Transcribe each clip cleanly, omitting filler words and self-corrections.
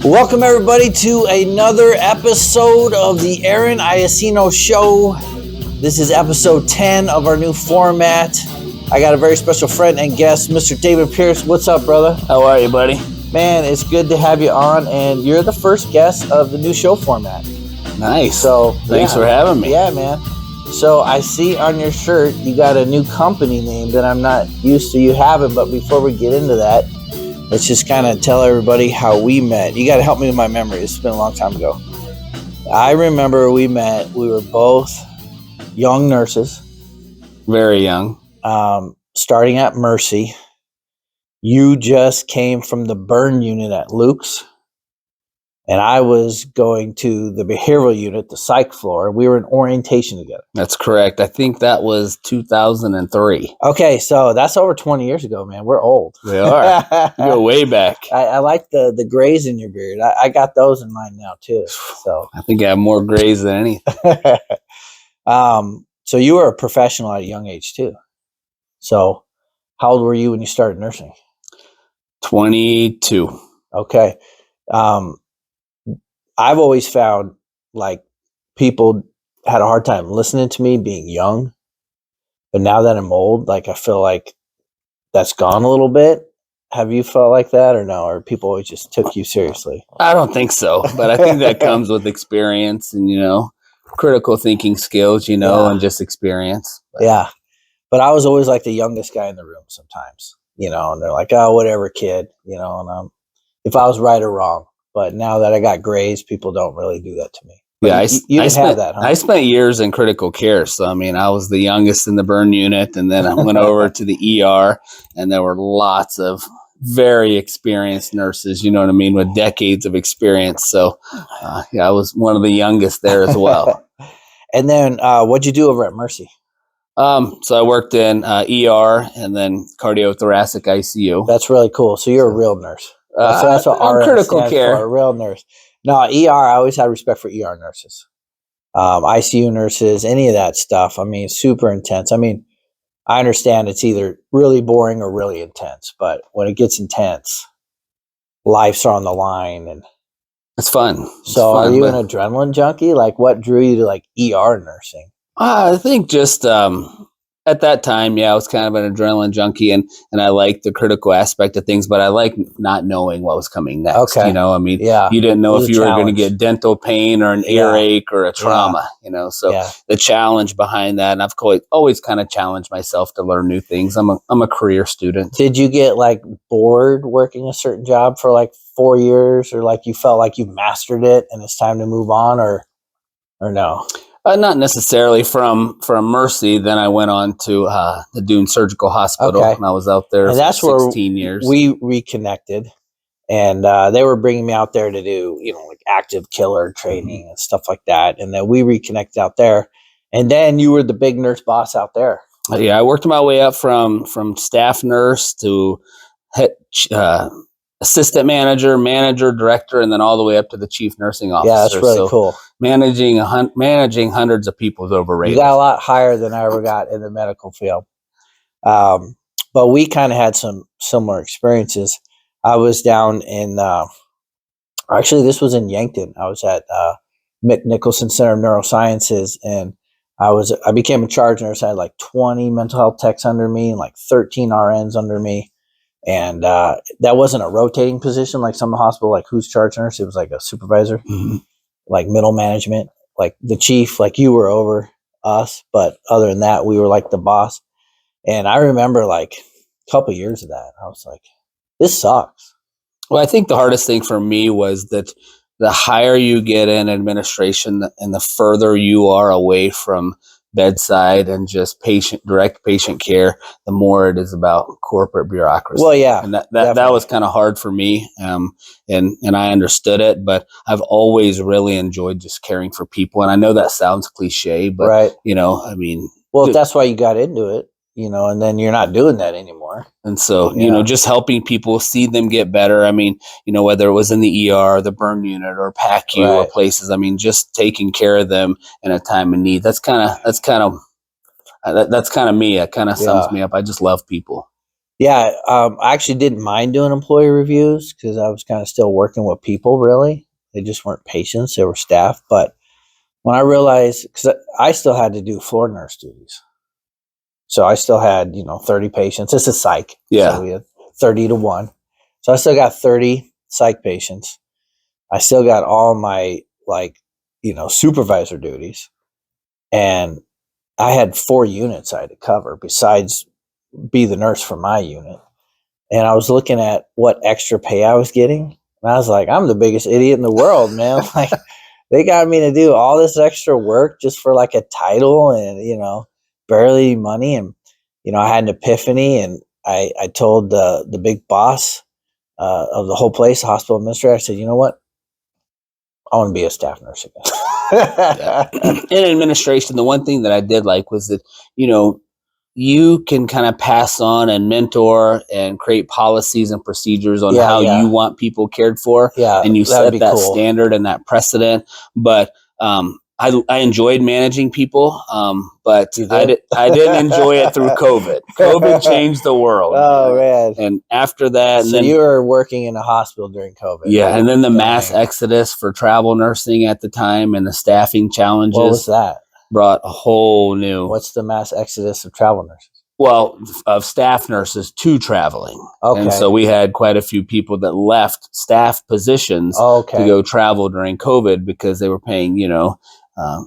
Welcome everybody to another episode of the Aaron Iacino Show. This is episode 10 of our new format. I got a very special friend and guest, Mr. Damon Peirce. What's up, brother? How are you, buddy? Man, it's good to have you on, and you're the first guest of the new show format. Nice. So thanks for having me. Yeah, man. So I see on your shirt you got a new company name that I'm not used to you having, but before we get into that, let's just kind of tell everybody how we met. You got to help me with my memory. It's been a long time ago. I remember we met. We were both young nurses. Very young. Starting at Mercy. You just came from the burn unit at Luke's. And I was going to the behavioral unit, the psych floor. We were in orientation together. That's correct. I think that was 2003. Okay, so that's over 20 years ago, man. We're old. We are. We go way back. I like the grays in your beard. I got those in mine now, too. So I think I have more grays than anything. So you were a professional at a young age, too. So how old were you when you started nursing? 22. Okay. I've always found like people had a hard time listening to me being young, but now that I'm old, like I feel like that's gone a little bit. Have you felt like that or no? Or people always just took you seriously? I don't think so, but I think that comes with experience and, critical thinking skills, and just experience. Yeah. But I was always like the youngest guy in the room sometimes, and they're like, oh, whatever, kid, and if I was right or wrong. But now that I got grays, people don't really do that to me. But yeah, you didn't have that, huh? I spent years in critical care. So, I was the youngest in the burn unit, and then I went over to the ER, and there were lots of very experienced nurses, with decades of experience. So, I was one of the youngest there as well. And then what'd you do over at Mercy? So I worked in ER and then cardiothoracic ICU. That's really cool. So you're a real nurse. That's what RN critical stands care. for, a real nurse. No, ER, I always had respect for ER nurses. ICU nurses, any of that stuff. Super intense. I understand it's either really boring or really intense, but when it gets intense, lives are on the line. And it's fun. Are you an adrenaline junkie? Like what drew you to like ER nursing? I think just at that time, I was kind of an adrenaline junkie and I liked the critical aspect of things, but I like not knowing what was coming next. Okay. You didn't know if you were going to get dental pain or an earache or a trauma, the challenge behind that. And I've always kind of challenged myself to learn new things. I'm a career student. Did you get like bored working a certain job for like 4 years, or like you felt like you mastered it and it's time to move on, or no? Not necessarily from Mercy. Then I went on to the Dune Surgical Hospital, and I was out there for 16 years. We reconnected, and they were bringing me out there to do, like active killer training and stuff like that. And then we reconnected out there, and then you were the big nurse boss out there. Yeah, I worked my way up from staff nurse to head, assistant manager, director, and then all the way up to the chief nursing officer. Yeah, that's really cool. Managing hundreds of people is overrated. You got a lot higher than I ever got in the medical field. But we kind of had some similar experiences. I was down in, actually this was in Yankton. I was at Mick Nicholson Center of Neurosciences, and I became a charge nurse. I had like 20 mental health techs under me and like 13 RNs under me. And that wasn't a rotating position like some hospital, like who's charge nurse. It was like a supervisor, like middle management, like the chief, like you were over us. But other than that, we were like the boss. And I remember like a couple of years of that. I was like, this sucks. Well, I think the hardest thing for me was that the higher you get in administration and the further you are away from bedside and just direct patient care, the more it is about corporate bureaucracy. Well, yeah, and that was kind of hard for me, and I understood it, but I've always really enjoyed just caring for people. And I know that sounds cliche, but right. Well, if that's why you got into it, and then you're not doing that anymore. And so, just helping people see them get better. Whether it was in the ER, the burn unit, or PACU or places, just taking care of them in a time of need. That's kind of me. It kind of sums me up. I just love people. Yeah, I actually didn't mind doing employee reviews because I was kind of still working with people. Really, they just weren't patients; they were staff. But when I realized, because I still had to do floor nurse duties, so I still had 30 patients. It's a psych, Yeah. so we had 30 to 1. So I still got 30 psych patients. I still got all my supervisor duties, and I had 4 units I had to cover besides be the nurse for my unit. And I was looking at what extra pay I was getting, and I was like, I'm the biggest idiot in the world, man. Like, they got me to do all this extra work just for like a title and, barely money. And, I had an epiphany, and I told the big boss of the whole place, the hospital administrator, I said, you know what? I want to be a staff nurse Yeah. again. In administration, the one thing that I did like was that, you can kind of pass on and mentor and create policies and procedures on Yeah, how yeah. you want people cared for. Yeah, And you that'd set be that cool. standard and that precedent. But I enjoyed managing people, but You did? I didn't enjoy it through COVID. COVID changed the world. Oh, man. And after that, and So then you were working in a hospital during COVID. yeah, and then the mass Dang. exodus for travel nursing at the time and the staffing What was challenges that? brought a whole new What's the mass exodus of travel nurses? well of staff nurses to traveling. Okay. And so we had quite a few people that left staff positions Okay. to go travel during COVID because they were paying,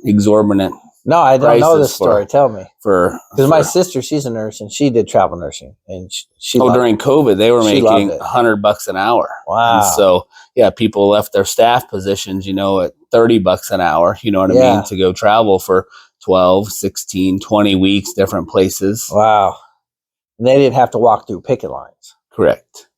exorbitant No, I don't know prices this story. Tell me. for Because my sister, she's a nurse, and she did travel nursing, and she loved during COVID they were She loved making it. $100 an hour. Wow. And so yeah, people left their staff positions, at $30 an hour, you know what I Yeah. mean, to go travel for 12, 16, 20 weeks, different places. Wow. And they didn't have to walk through picket lines. Correct.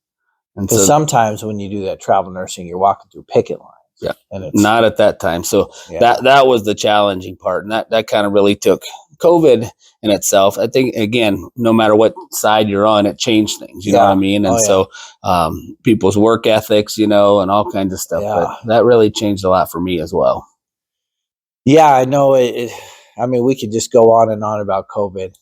And Because so sometimes when you do that travel nursing, you're walking through picket lines. yeah, And it's not at that time. So yeah. that was the challenging part. And that kind of really took COVID in itself. I think, again, no matter what side you're on, it changed things, you know what I mean? And so people's work ethics, and all kinds of stuff. Yeah. But that really changed a lot for me as well. Yeah, I know it. I mean, we could just go on and on about COVID.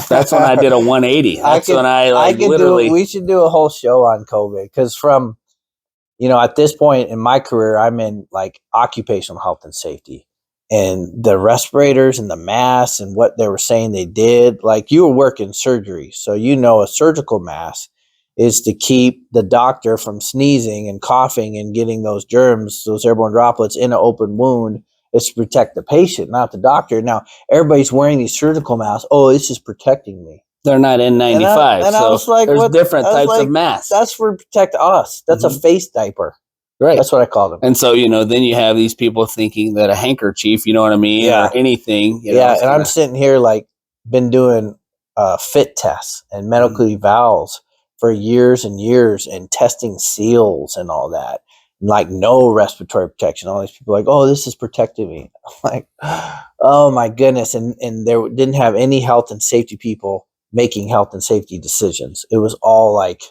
That's when I did a 180. That's when I could literally. we should do a whole show on COVID because from, at this point in my career, I'm in like occupational health and safety, and the respirators and the masks and what they were saying they did. Like, you were working surgery, so a surgical mask is to keep the doctor from sneezing and coughing and getting those germs, those airborne droplets, in an open wound. It's to protect the patient, not the doctor. Now, everybody's wearing these surgical masks. Oh, this is protecting me. They're not N95. And I so was like, there's different types of masks. That's for protect us. That's a face diaper. Right. That's what I call them. And so, then you have these people thinking that a handkerchief, you know what I mean? Yeah. Or anything. And I'm sitting here been doing fit tests and medical evals for years and years and testing seals and all that. Like, no respiratory protection. All these people are like, oh, this is protecting me. I'm like, oh my goodness. And there didn't have any health and safety people making health and safety decisions. It was all like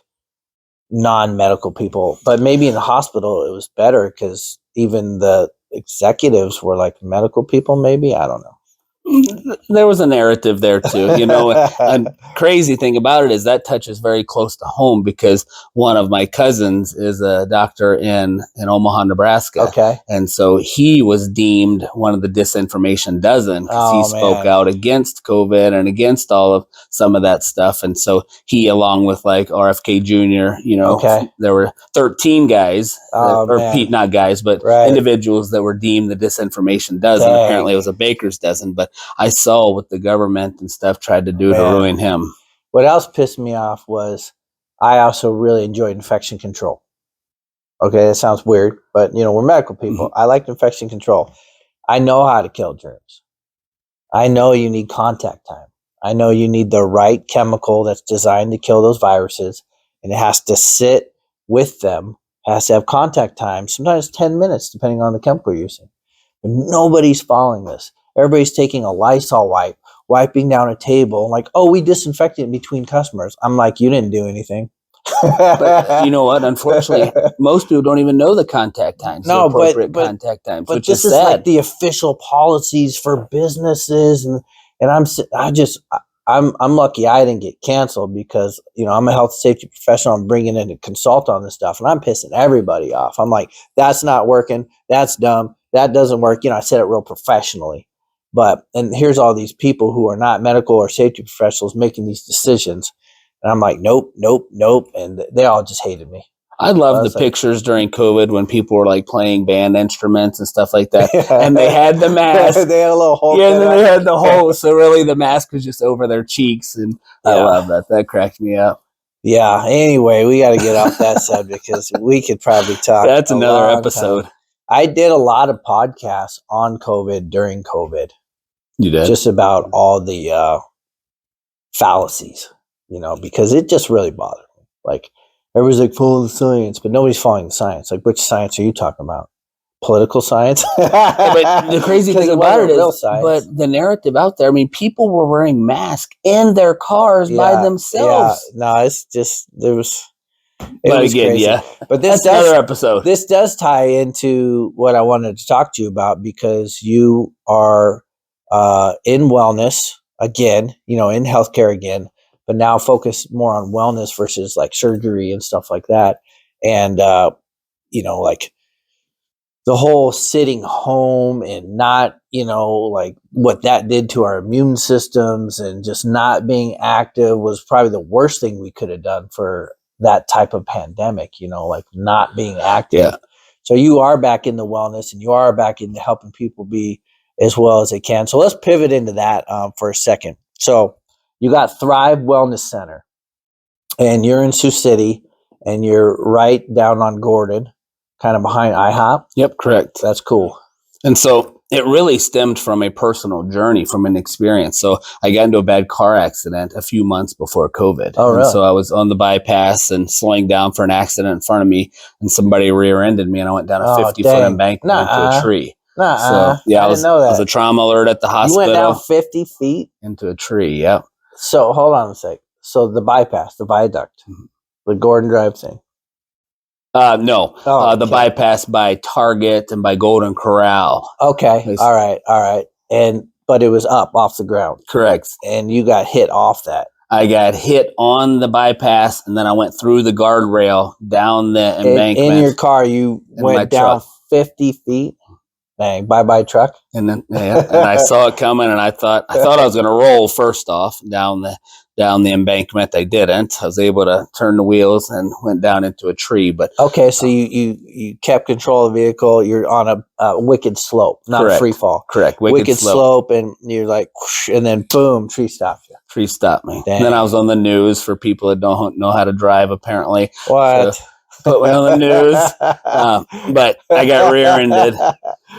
non-medical people. But maybe in the hospital it was better because even the executives were like medical people, maybe. I don't know. There was a narrative there too. A crazy thing about it is that touches very close to home because one of my cousins is a doctor in Omaha, Nebraska. Okay. And so he was deemed one of the disinformation dozen because he spoke out against COVID and against all of some of that stuff. And so he, along with like RFK Jr., there were 13 guys, not guys, but individuals that were deemed the disinformation dozen. Dang. Apparently it was a baker's dozen, but I saw what the government and stuff tried to do to ruin him. What else pissed me off was I also really enjoyed infection control. Okay, that sounds weird, but we're medical people. I liked infection control. I know how to kill germs. I know you need contact time. I know you need the right chemical that's designed to kill those viruses, and it has to sit with them, has to have contact time, sometimes 10 minutes, depending on the chemical you're using. But nobody's following this. Everybody's taking a Lysol wipe, wiping down a table, like, oh, we disinfected in between customers. I'm like, you didn't do anything. But you know what? Unfortunately, most people don't even know the contact times. No, appropriate contact times. But which this is sad. like the official policies for businesses, and I'm lucky I didn't get canceled because, I'm a health and safety professional. I'm bringing in a consult on this stuff, and I'm pissing everybody off. I'm like, that's not working. That's dumb. That doesn't work. I said it real professionally. And here's all these people who are not medical or safety professionals making these decisions. And I'm like, nope, nope, nope. And they all just hated me. I love the pictures during COVID when people were like playing band instruments and stuff like that. Yeah. And they had the mask. They had a little hole. Yeah, and then they had the hole. So really the mask was just over their cheeks. And I love that. That cracked me up. Yeah. Anyway, we got to get off that subject because we could probably talk. That's another episode. Time. I did a lot of podcasts on COVID during COVID. You did? Just about all the fallacies, because it just really bothered me. Like, everybody's like, follow the science, but nobody's following the science. Like, which science are you talking about? Political science? But the crazy thing about it is, but the narrative out there, I mean, people were wearing masks in their cars by themselves. Yeah, no, it's just, it was crazy. But that's another episode. This does tie into what I wanted to talk to you about, because you are in wellness again, in healthcare again, but now focus more on wellness versus like surgery and stuff like that. And, like the whole sitting home and not, like what that did to our immune systems and just not being active was probably the worst thing we could have done for that type of pandemic, like not being active. Yeah. So you are back in the wellness and you are back into helping people be as well as they can. So let's pivot into that for a second. So you got Thrive Wellness Center, and you're in Sioux City, and you're right down on Gordon, kind of behind IHOP. Yep, correct. That's cool. And so it really stemmed from a personal journey, from an experience. So I got into a bad car accident a few months before COVID. Oh, really? And so I was on the bypass and slowing down for an accident in front of me, and somebody rear-ended me, and I went down a 50-foot embankment into a tree. So yeah, I didn't know that. I was a trauma alert at the hospital. You went down 50 feet? Into a tree, yeah. So hold on a sec. So the bypass, the viaduct, the Gordon Drive thing. No, the bypass by Target and by Golden Corral. Okay, all right. But it was up off the ground. Correct. And you got hit off that. I got hit on the bypass, and then I went through the guardrail down the embankment. In your car, you went down 50 feet. Bang! Bye, truck. And then and I saw it coming, and I thought I was going to roll first off down the embankment. I didn't. I was able to turn the wheels and went down into a tree. But okay, so you kept control of the vehicle. You're on a wicked slope, not a free fall. Correct. Wicked slope, and you're like, whoosh, and then boom, tree stopped you. Tree stopped me. Dang. And then I was on the news for people that don't know how to drive. Apparently, what? So, put me on the news, but I got rear-ended.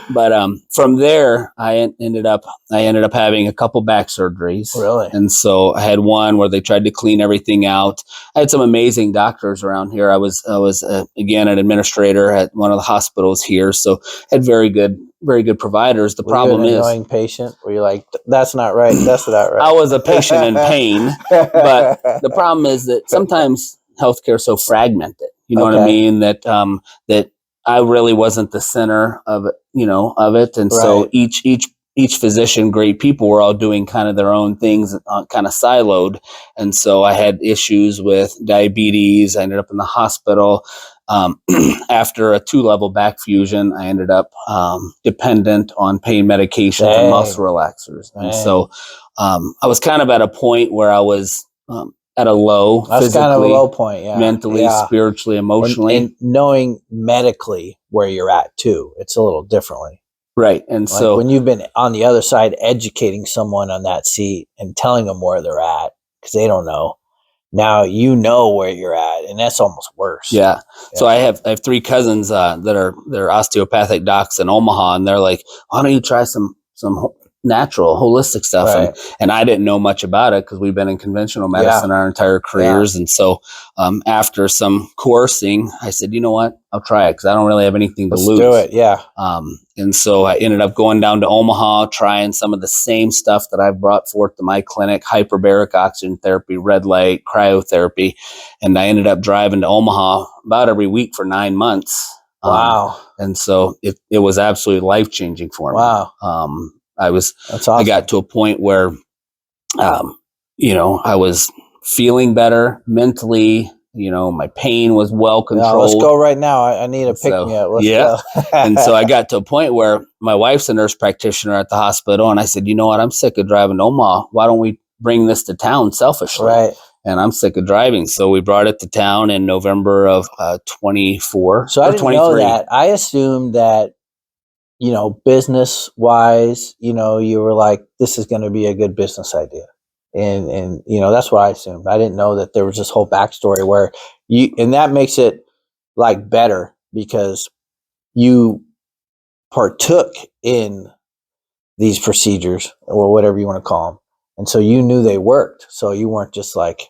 But from there, I ended up having a couple back surgeries. Really? And so I had one where they tried to clean everything out. I had some amazing doctors around here. I was again an administrator at one of the hospitals here, so had very good providers. The problem is, annoying patient where you're like, that's not right. That's not right. I was a patient in pain, but the problem is that sometimes healthcare is so fragmented. You know what I mean? That that I really wasn't the center of it, and so each physician, great people, were all doing kind of their own things, kind of siloed, and so I had issues with diabetes. I ended up in the hospital after a 2-level back fusion. I ended up dependent on pain medications and muscle relaxers, and so I was kind of at a point where I was at a low, that's kind of a low point, mentally, spiritually, emotionally, and knowing medically where you're at too, it's a little differently, right? And like so when you've been on the other side, educating someone on that seat and telling them where they're at because they don't know. Now you know where you're at, and that's almost worse. Yeah. So I have 3 cousins they're osteopathic docs in Omaha, and they're like, "Why don't you try some natural, holistic stuff?" Right. And I didn't know much about it because we've been in conventional medicine our entire careers. And so after some coercing, I said, you know what, I'll try it because I don't really have anything to lose. Do it, yeah. And so I ended up going down to Omaha, trying some of the same stuff that I've brought forth to my clinic: hyperbaric oxygen therapy, red light, cryotherapy. And I ended up driving to Omaha about every week for 9 months. Wow. And so it was absolutely life-changing for me. Wow. That's awesome. I got to a point where I was feeling better mentally. My pain was well controlled. Let's go right now. I need a pick me up. Let's go. And so I got to a point where my wife's a nurse practitioner at the hospital. And I said, you know what? I'm sick of driving to Omaha. Why don't we bring this to town selfishly? Right. And I'm sick of driving. So we brought it to town in November of 24. So I didn't know that. I assumed that, business wise, you were like, this is going to be a good business idea. And that's what I assumed. I didn't know that there was this whole backstory where and that makes it like better because you partook in these procedures or whatever you want to call them. And so you knew they worked. So you weren't just like,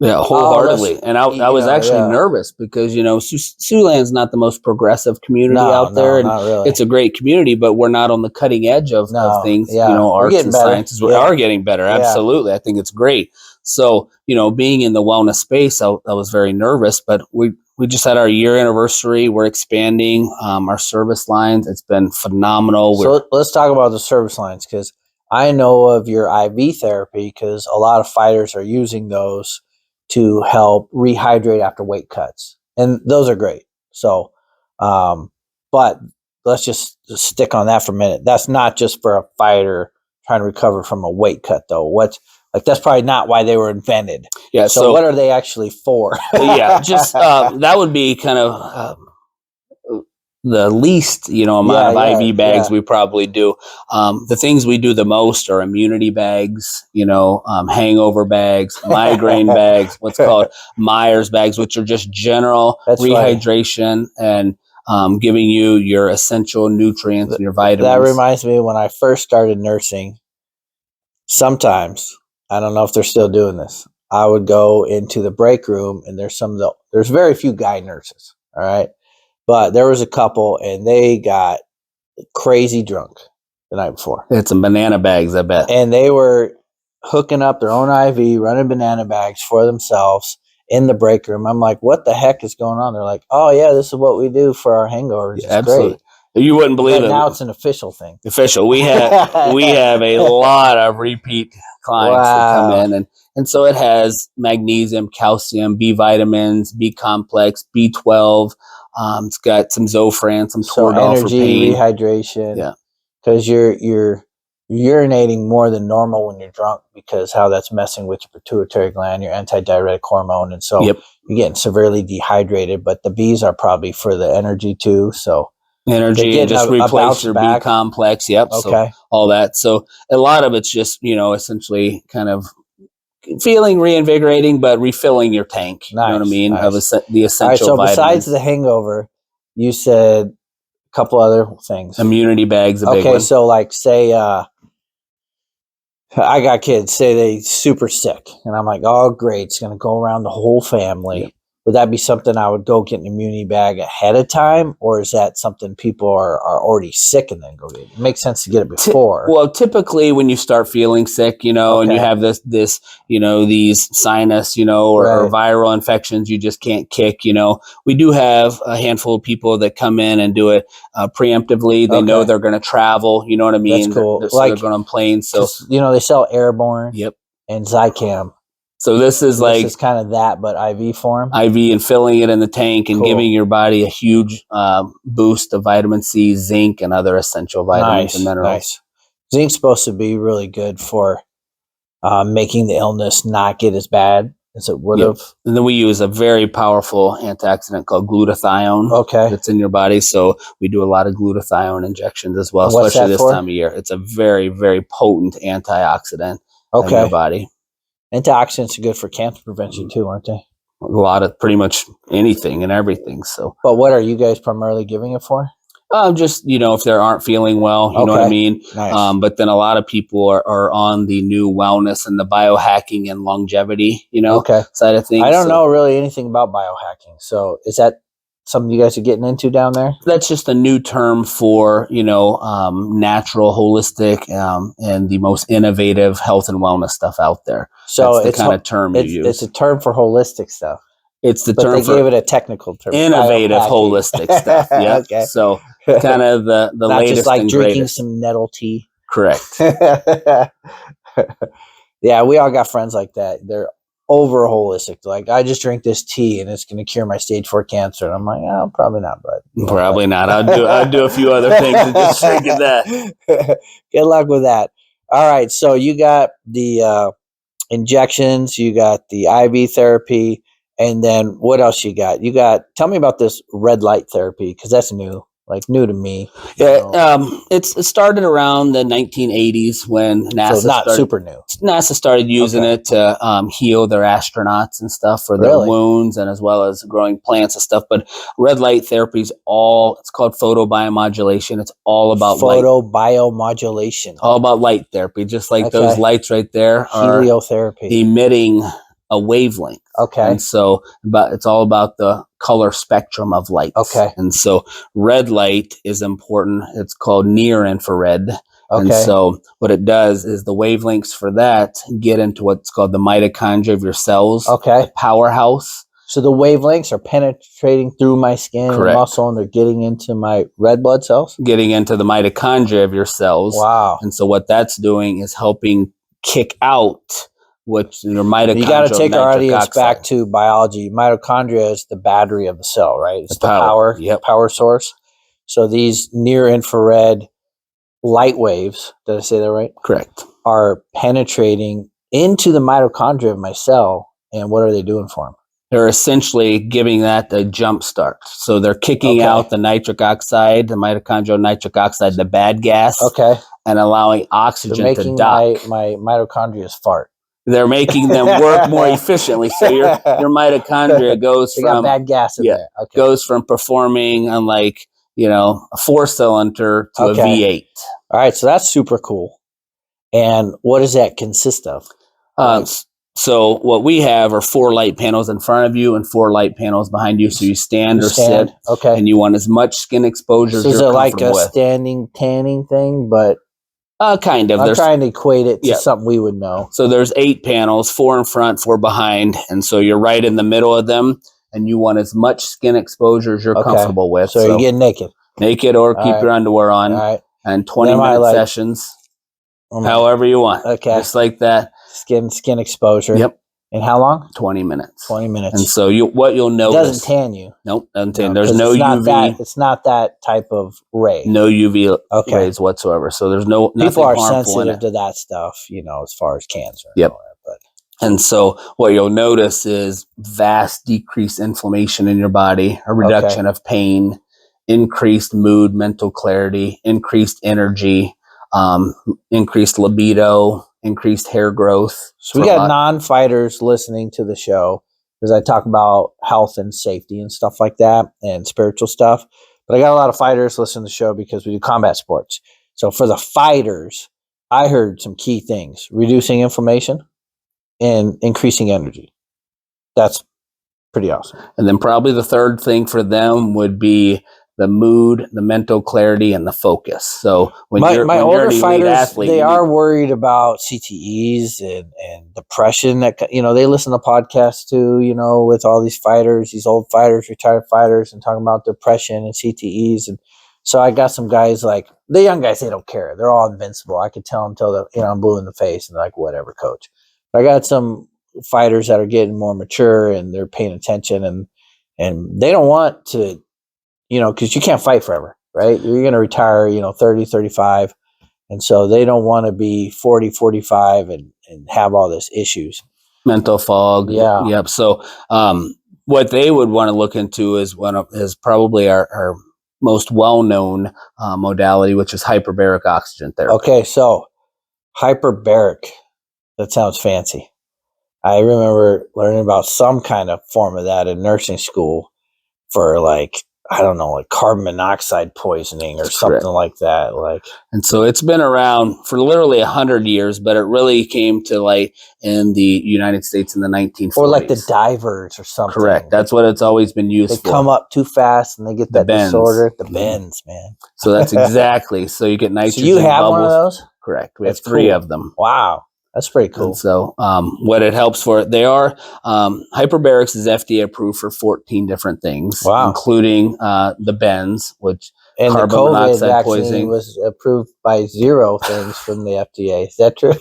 wholeheartedly. And I was actually nervous because, Siouxland's not the most progressive community out there. And not really. It's a great community, but we're not on the cutting edge of things. Arts and sciences. We are getting better. Yeah. Absolutely. I think it's great. So, being in the wellness space, I was very nervous, but we just had our year anniversary. We're expanding our service lines. It's been phenomenal. So let's talk about the service lines because I know of your IV therapy because a lot of fighters are using those to help rehydrate after weight cuts. And those are great. So, but let's just stick on that for a minute. That's not just for a fighter trying to recover from a weight cut though. That's probably not why they were invented. Yeah. So what are they actually for? That would be kind of the least, amount of IV bags we probably do. The things we do the most are immunity bags, hangover bags, migraine bags, what's called Myers bags, which are just general rehydration and giving you your essential nutrients and your vitamins. That reminds me when I first started nursing, sometimes, I don't know if they're still doing this, I would go into the break room and there's very few guy nurses. All right. But there was a couple, and they got crazy drunk the night before. They had some banana bags, I bet. And they were hooking up their own IV, running banana bags for themselves in the break room. I'm like, what the heck is going on? They're like, oh, yeah, this is what we do for our hangovers. Yeah, absolutely. Great. You wouldn't believe it. Now it's an official thing. Official. We have a lot of repeat clients that come in. And so it has magnesium, calcium, B vitamins, B complex, B12. It's got some Zofran, some Toradol for pain, rehydration. Yeah, because you're urinating more than normal when you're drunk because how that's messing with your pituitary gland, your antidiuretic hormone, and so you're getting severely dehydrated. But the B's are probably for the energy too. So energy and just replace your B complex. Yep. Okay. So all that. So a lot of it's just essentially kind of feeling reinvigorating, but refilling your tank. You know what I mean? Nice. Of the essential vitamins. Besides the hangover, you said a couple other things. Immunity bags, a big one. Okay, so like say I got kids, say they super sick, and I'm like, oh great, it's gonna go around the whole family. Yep. Would that be something I would go get an immunity bag ahead of time, or is that something people are already sick and then go get it? It makes sense to get it before. Well, typically when you start feeling sick, and you have this these sinus, or viral infections you just can't kick, we do have a handful of people that come in and do it preemptively. They know they're going to travel, you know what I mean? That's cool. They're going on planes. So, they sell Airborne and Zicam. So this is kind of that, but IV form. IV and filling it in the tank and giving your body a huge boost of vitamin C, zinc, and other essential vitamins and minerals. Nice. Zinc's supposed to be really good for making the illness not get as bad as it would have. And then we use a very powerful antioxidant called glutathione. Okay. That's in your body. So we do a lot of glutathione injections as well, especially this time of year. It's a very, very potent antioxidant in your body. Antioxidants are good for cancer prevention too, aren't they? A lot of pretty much anything and everything. So, but what are you guys primarily giving it for? Just if they aren't feeling well, you know what I mean. Nice. But then a lot of people are on the new wellness and the biohacking and longevity, side of things. I don't know really anything about biohacking. So is that something you guys are getting into down there? That's just a new term for, natural, holistic, and the most innovative health and wellness stuff out there. So that's the kind of term you use. It's a term for holistic stuff. It's the but term they gave it a technical term. Innovative, holistic stuff. Yeah. Okay. So kind of the not latest just like and drinking greatest. Some nettle tea. Correct. Yeah, we all got friends like that. They're over holistic. Like, I just drink this tea and it's going to cure my stage 4 cancer. And I'm like, oh, probably not, bud. Probably not. I'd do a few other things than just drinking that. Good luck with that. All right, so you got the injections, you got the IV therapy, and then what else you got? Tell me about this red light therapy, because that's new to me. Yeah, it started around the 1980s when NASA so not super new. NASA started using it to heal their astronauts and stuff for their wounds, and as well as growing plants and stuff. But red light therapy is it's called photobiomodulation. It's all about photobiomodulation. All about light therapy, just like those lights right there are heliotherapy, emitting a wavelength. Okay. And so it's all about the color spectrum of light. Okay. And so red light is important. It's called near infrared. Okay. And so what it does is the wavelengths for that get into what's called the mitochondria of your cells. Okay. The powerhouse. So the wavelengths are penetrating through my skin and muscle, and they're getting into my red blood cells? Getting into the mitochondria of your cells. Wow. And so what that's doing is helping kick out which your mitochondria. You got to take our audience back to biology. Mitochondria is the battery of the cell, right? It's the power power source. So these near infrared light waves, did I say that right? Correct. Are penetrating into the mitochondria of my cell. And what are they doing for them? They're essentially giving that a jump start. So they're kicking out the nitric oxide, the mitochondrial nitric oxide, the bad gas, and allowing oxygen to dock. My mitochondria's fart. They're making them work more efficiently. So your mitochondria goes from bad gas in there. Okay. Goes from performing on a 4-cylinder to a V8. All right, so that's super cool. And what does that consist of? So what we have are 4 light panels in front of you and 4 light panels behind you. So you stand or sit. Okay. And you want as much skin exposure as you're comfortable with. So is it like a standing tanning thing, but kind of. I'm trying to equate it to something we would know. So there's 8 panels, 4 in front, 4 behind. And so you're right in the middle of them, and you want as much skin exposure as you're comfortable with. So you get naked. Naked or keep your underwear on. All right. And 20-minute sessions, however you want. Okay. Just like that. Skin exposure. Yep. And how long? 20 minutes. 20 minutes. And so what you'll notice. It doesn't tan you. Nope, doesn't tan. There's no UV. It's not that type of ray. No UV rays whatsoever. So there's nothing People are harmful sensitive to that stuff, as far as cancer. Yep. And so what you'll notice is vast decreased inflammation in your body, a reduction of pain, increased mood, mental clarity, increased energy, increased libido, increased hair growth. So we got non-fighters listening to the show because I talk about health and safety and stuff like that and spiritual stuff. But I got a lot of fighters listening to the show because we do combat sports. So for the fighters, I heard some key things: reducing inflammation and increasing energy. That's pretty awesome. And then probably the third thing for them would be the mood, the mental clarity, and the focus. So when my older fighters, athlete, they are worried about CTEs and depression. That they listen to podcasts too. With all these fighters, these old fighters, retired fighters, and talking about depression and CTEs. And so I got some guys like the young guys. They don't care. They're all invincible. I could tell them till I'm blue in the face and they're like, whatever, coach. But I got some fighters that are getting more mature and they're paying attention and they don't want to. Because you can't fight forever, right? You're going to retire, 30, 35. And so they don't want to be 40, 45 and have all these issues. Mental fog. Yeah. Yep. So what they would want to look into is probably our most well-known modality, which is hyperbaric oxygen therapy. Okay. So hyperbaric, that sounds fancy. I remember learning about some kind of form of that in nursing school for I don't know, like carbon monoxide poisoning or something like that. And so it's been around for literally 100 years, but it really came to light in the United States in the 1940s. Or like the divers or something. Correct. That's what it's always been used for. They come up too fast and they get that disorder. The bends, man. So that's exactry. So you get nitrogen So you have bubbles. one of those? Correct. We have 3 of them. Wow. That's pretty cool. And so what it helps for, they are, hyperbarics is FDA approved for 14 different things, including the bends, which And the carbon COVID monoxide vaccine poisoning. was approved by 0 things from the FDA. Is that true?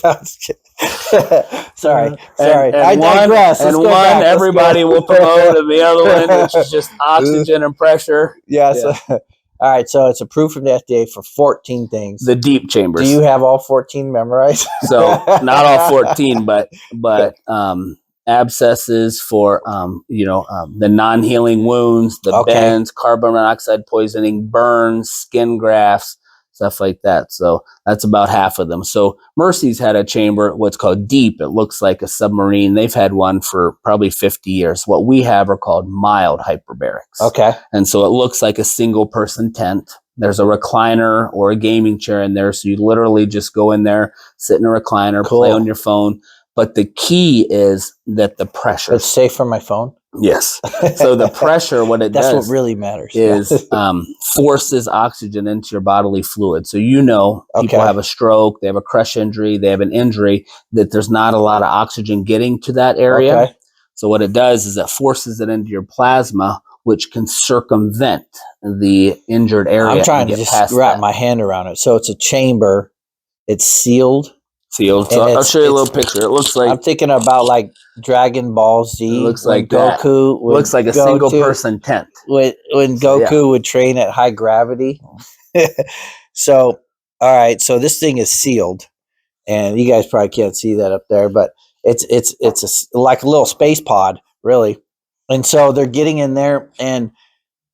Sorry. I digress. Let's go back. Let's everybody go. will promote, and the other one, which is just oxygen and pressure. Yes. Yeah. All right. So it's approved from the FDA for 14 things. The deep chambers. Do you have all 14 memorized? So not all 14, but abscesses for the non-healing wounds, the bends, carbon monoxide poisoning, burns, skin grafts, stuff like that. So that's about half of them. So Mercy's had a chamber, what's called deep. It looks like a submarine. They've had one for probably 50 years. What we have are called mild hyperbarics. Okay. And so it looks like a single person tent. There's a recliner or a gaming chair in there. So you literally just go in there, sit in a recliner, play on your phone. But the key is that the pressure. It's safe for my phone? Yes. So the pressure, what it does. That's what really matters. Is forces oxygen into your bodily fluid. So people have a stroke, they have a crush injury, they have an injury, that there's not a lot of oxygen getting to that area. Okay. So what it does is it forces it into your plasma, which can circumvent the injured area. I'm trying to just wrap my hand around it. So it's a chamber. It's sealed. So I'll show you a little picture. It looks like, I'm thinking about like Dragon Ball Z. It looks like Goku. Looks like a single person tent. When Goku would train at high gravity. So, all right. So this thing is sealed, and you guys probably can't see that up there, but it's like a little space pod, really. And so they're getting in there, and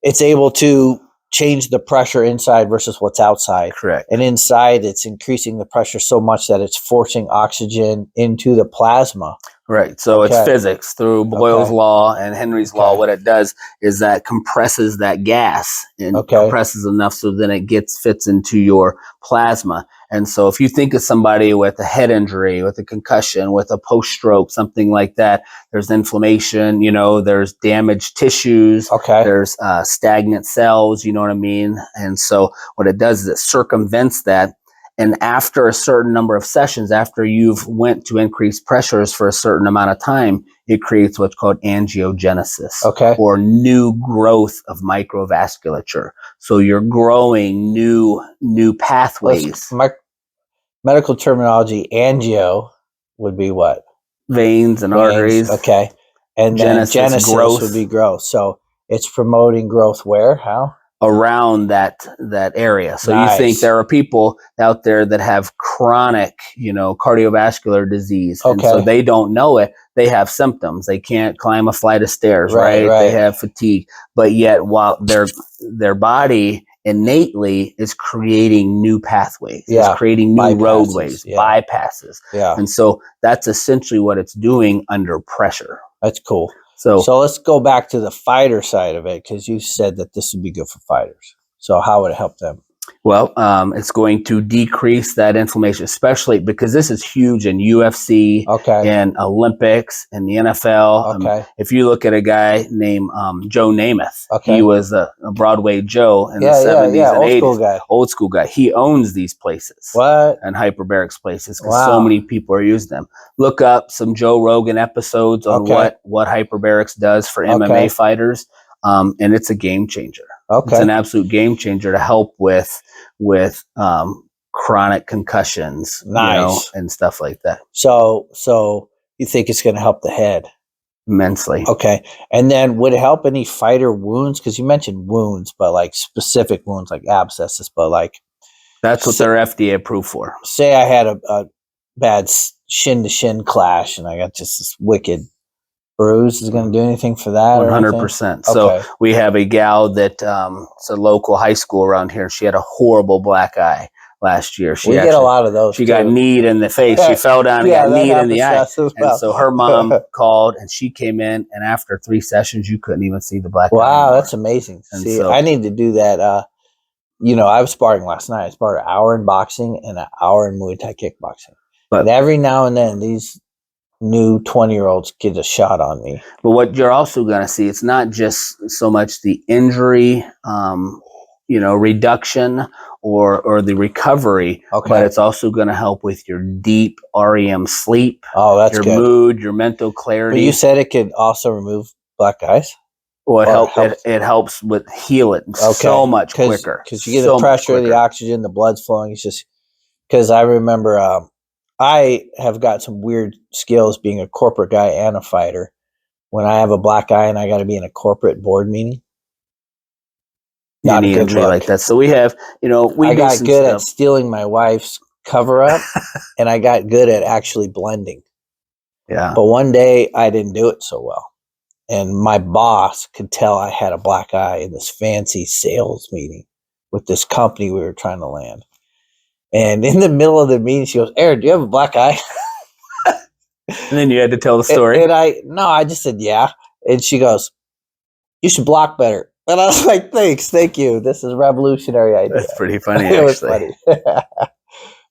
it's able to change the pressure inside versus what's outside. Correct. And inside, it's increasing the pressure so much that it's forcing oxygen into the plasma. Right. So it's physics through Boyle's law and Henry's law. What it does is that compresses that gas and compresses enough so then it fits into your plasma. And so if you think of somebody with a head injury, with a concussion, with a post-stroke, something like that, there's inflammation, there's damaged tissues, there's stagnant cells, you know what I mean? And so what it does is it circumvents that. And after a certain number of sessions, after you've went to increase pressures for a certain amount of time, it creates what's called angiogenesis, or new growth of microvasculature. So you're growing new pathways. Medical terminology, angio would be what? Veins and arteries. Okay. And then genesis growth would be growth. So it's promoting growth where? How? Around that area. So you think there are people out there that have chronic, cardiovascular disease. And so they don't know it. They have symptoms. They can't climb a flight of stairs, right? They have fatigue. But yet while their body innately is creating new pathways, it's creating new roadways, bypasses. Yeah. And so that's essentially what it's doing under pressure. That's cool. So let's go back to the fighter side of it, because you said that this would be good for fighters. So how would it help them? Well, it's going to decrease that inflammation, especially because this is huge in UFC, and Olympics, and the NFL. If you look at a guy named Joe Namath, he was a Broadway Joe in the 70s and 80s. Old school guy. He owns these places. And hyperbarics places, because so many people are using them. Look up some Joe Rogan episodes on what hyperbarics does for MMA fighters, and it's a game changer. It's an absolute game changer to help with chronic concussions, and stuff like that. So you think it's going to help the head? Immensely. Okay. And then would it help any fighter wounds? Because you mentioned wounds, but like specific wounds like abscesses, but like. That's what they're FDA approved for. Say I had a bad shin-to-shin clash and I got just this wicked bruise. Is going to do anything for that? 100%. So we have a gal that it's a local high school around here. She had a horrible black eye last year. We get a lot of those. She got kneed in the face. She fell down and got kneed in the eye. And so her mom called, and she came in, and after 3 sessions, you couldn't even see the black eye. Wow, that's amazing. See, I need to do that. I was sparring last night. I sparred an hour in boxing and an hour in Muay Thai kickboxing. But every now and then, these new 20-year-olds get a shot on me. But what you're also going to see, it's not just so much the injury, reduction or the recovery, but it's also going to help with your deep REM sleep. Oh, that's your good. Mood, your mental clarity. But you said it could also remove black eyes? Well, it helps with heal it so much quicker. Because you get the pressure, the oxygen, the blood's flowing. It's just because I remember I have got some weird skills being a corporate guy and a fighter. When I have a black eye and I got to be in a corporate board meeting, not a good look. Like that. So we have, I got good at stealing my wife's cover up, and I got good at actually blending. Yeah. But one day I didn't do it so well. And my boss could tell I had a black eye in this fancy sales meeting with this company we were trying to land. And in the middle of the meeting, she goes, "Aaron, do you have a black eye?" And then you had to tell the story. And I just said, "Yeah." And she goes, "You should block better." And I was like, "Thank you. This is a revolutionary idea." That's pretty funny, It was actually. funny.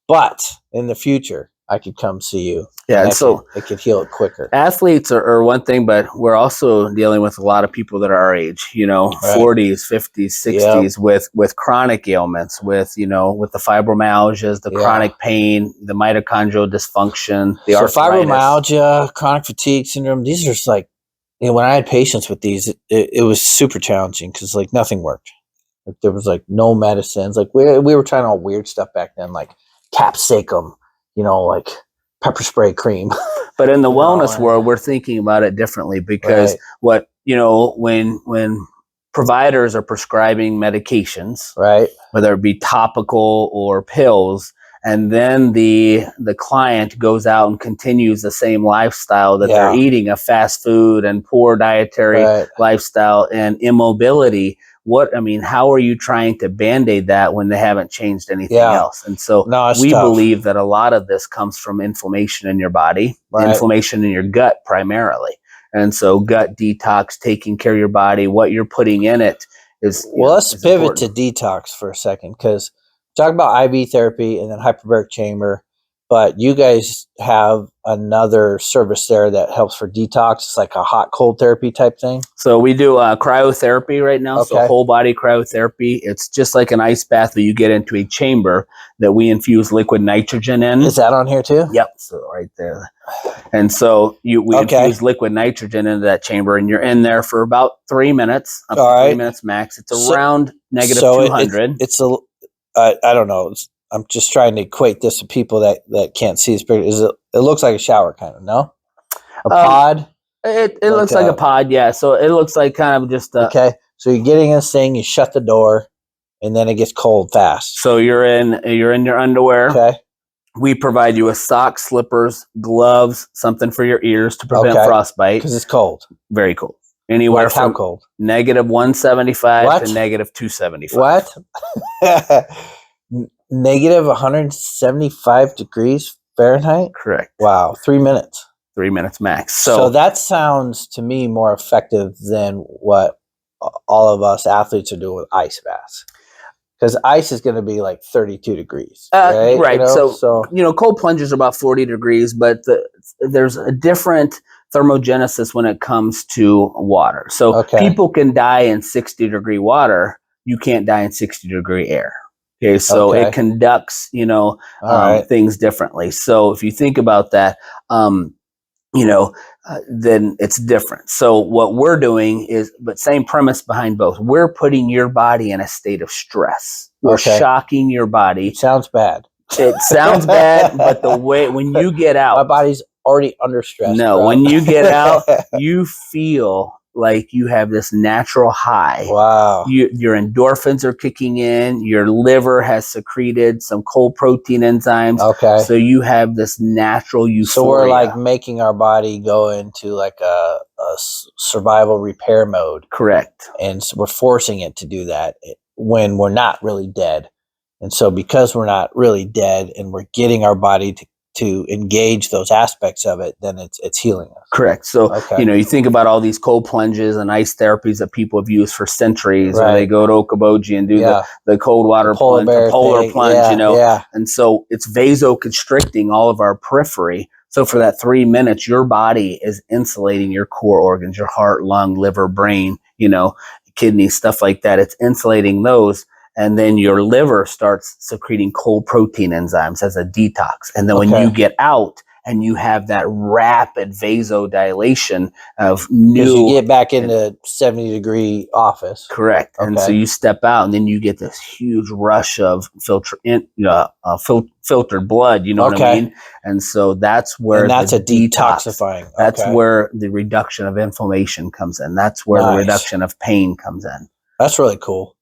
But in the future, I could come see you. Yeah, and so it could heal it quicker. Athletes are one thing, but we're also dealing with a lot of people that are our age, 40s, 50s, 60s, with chronic ailments, with the fibromyalgias, the chronic pain, the mitochondrial dysfunction, the arthritis. Fibromyalgia, chronic fatigue syndrome, these are just like, when I had patients with these, it was super challenging because like nothing worked. Like there was like no medicines. Like we were trying all weird stuff back then, like capsicum, like pepper spray cream. But in the wellness world, we're thinking about it differently because when providers are prescribing medications, right, whether it be topical or pills, and then the client goes out and continues the same lifestyle that they're eating, a fast food and poor dietary lifestyle and immobility. How are you trying to Band-Aid that when they haven't changed anything else? And so we believe that a lot of this comes from inflammation in your body, inflammation in your gut primarily. And so gut detox, taking care of your body, what you're putting in it is let's pivot to detox for a second, because talk about IV therapy and then hyperbaric chamber, but you guys have another service there that helps for detox. It's like a hot cold therapy type thing. So we do cryotherapy right now. So whole body cryotherapy. It's just like an ice bath that you get into a chamber that we infuse liquid nitrogen in. Is that on here too? Yep. So right there. And so we infuse liquid nitrogen into that chamber, and you're in there for about 3 minutes, up to 3 minutes max. It's around negative 200. I don't know. I'm just trying to equate this to people that can't see this picture. It looks like a shower, kind of, no? A pod? It looks like a pod, yeah. So it looks like kind of just okay. So you're getting this thing, you shut the door, and then it gets cold fast. So you're in your underwear. Okay. We provide you with socks, slippers, gloves, something for your ears to prevent frostbite. Because it's cold. Very cold. Anywhere from how cold? Negative 175 to negative 275. What? Negative 175 degrees Fahrenheit? Correct. Wow. 3 minutes. 3 minutes max. So that sounds to me more effective than what all of us athletes are doing with ice baths. Because ice is going to be like 32 degrees. Right. Right. So cold plunges are about 40 degrees, but there's a different thermogenesis when it comes to water. So people can die in 60-degree water. You can't die in 60-degree air. Okay, so it conducts, things differently. So if you think about that, then it's different. So what we're doing is, but same premise behind both. We're putting your body in a state of stress. We're shocking your body. Sounds bad. It sounds bad, but when you get out, my body's already under stress. No, when you get out, you feel like you have this natural high. Wow. Your endorphins are kicking in. Your liver has secreted some cold protein enzymes. Okay. So you have this natural euphoria. So we're like making our body go into like a survival repair mode. Correct. And so we're forcing it to do that when we're not really dead. And so because we're not really dead and we're getting our body to engage those aspects of it, then it's healing us. Correct. So, you think about all these cold plunges and ice therapies that people have used for centuries, or they go to Okoboji and do the cold water plunge, the polar plunge, and so it's vasoconstricting all of our periphery. So for that 3 minutes, your body is insulating your core organs, your heart, lung, liver, brain, kidneys, stuff like that. It's insulating those. And then your liver starts secreting cold protein enzymes as a detox. And then when you get out and you have that rapid vasodilation of Because new. you get back into 70-degree office. Correct. And so Okay. you step out, and then you get this huge rush of filtered blood. You know what I Okay. mean? And so that's where And that's the a detoxifying. That's Okay. where the reduction of inflammation comes in. That's where the Nice. reduction of pain comes in. That's really cool.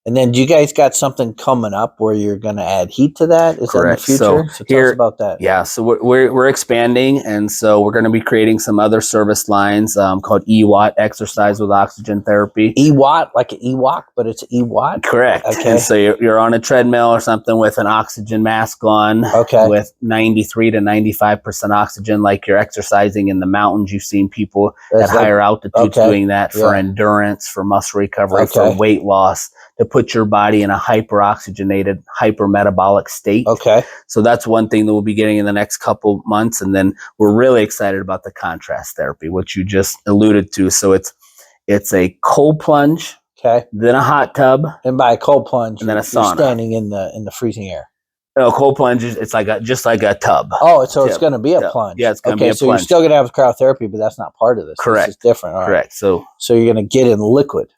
And then, do you guys got something coming up where you're going to add heat to that? Is Correct. that in the future? So tell us about that. Yeah, so we're expanding, and so we're going to be creating some other service lines called EWAT, exercise with oxygen therapy. EWAT, like an Ewok, but it's EWAT? Correct. Okay. And so you're on a treadmill or something with an oxygen mask on, Okay. with 93 to 95% oxygen, like you're exercising in the mountains. You've seen people That's at higher altitudes okay. doing that for Yeah. endurance, for muscle recovery, Okay. for weight loss, to put your body in a hyper-oxygenated, hyper-metabolic state. Okay. So that's one thing that we'll be getting in the next couple months. And then we're really excited about the contrast therapy, which you just alluded to. So it's a cold plunge, Okay. then a hot tub, And by a cold plunge, and then a you're sauna. standing in the freezing air. No, cold plunge is it's like just like a tub. Oh, so it's Tip. going to be a Tip. plunge. Yeah, it's gonna be a so you're plunge. still going to have cryotherapy, but that's not part of this. Correct. This is different. All right. Correct. So So you're going to get in liquid,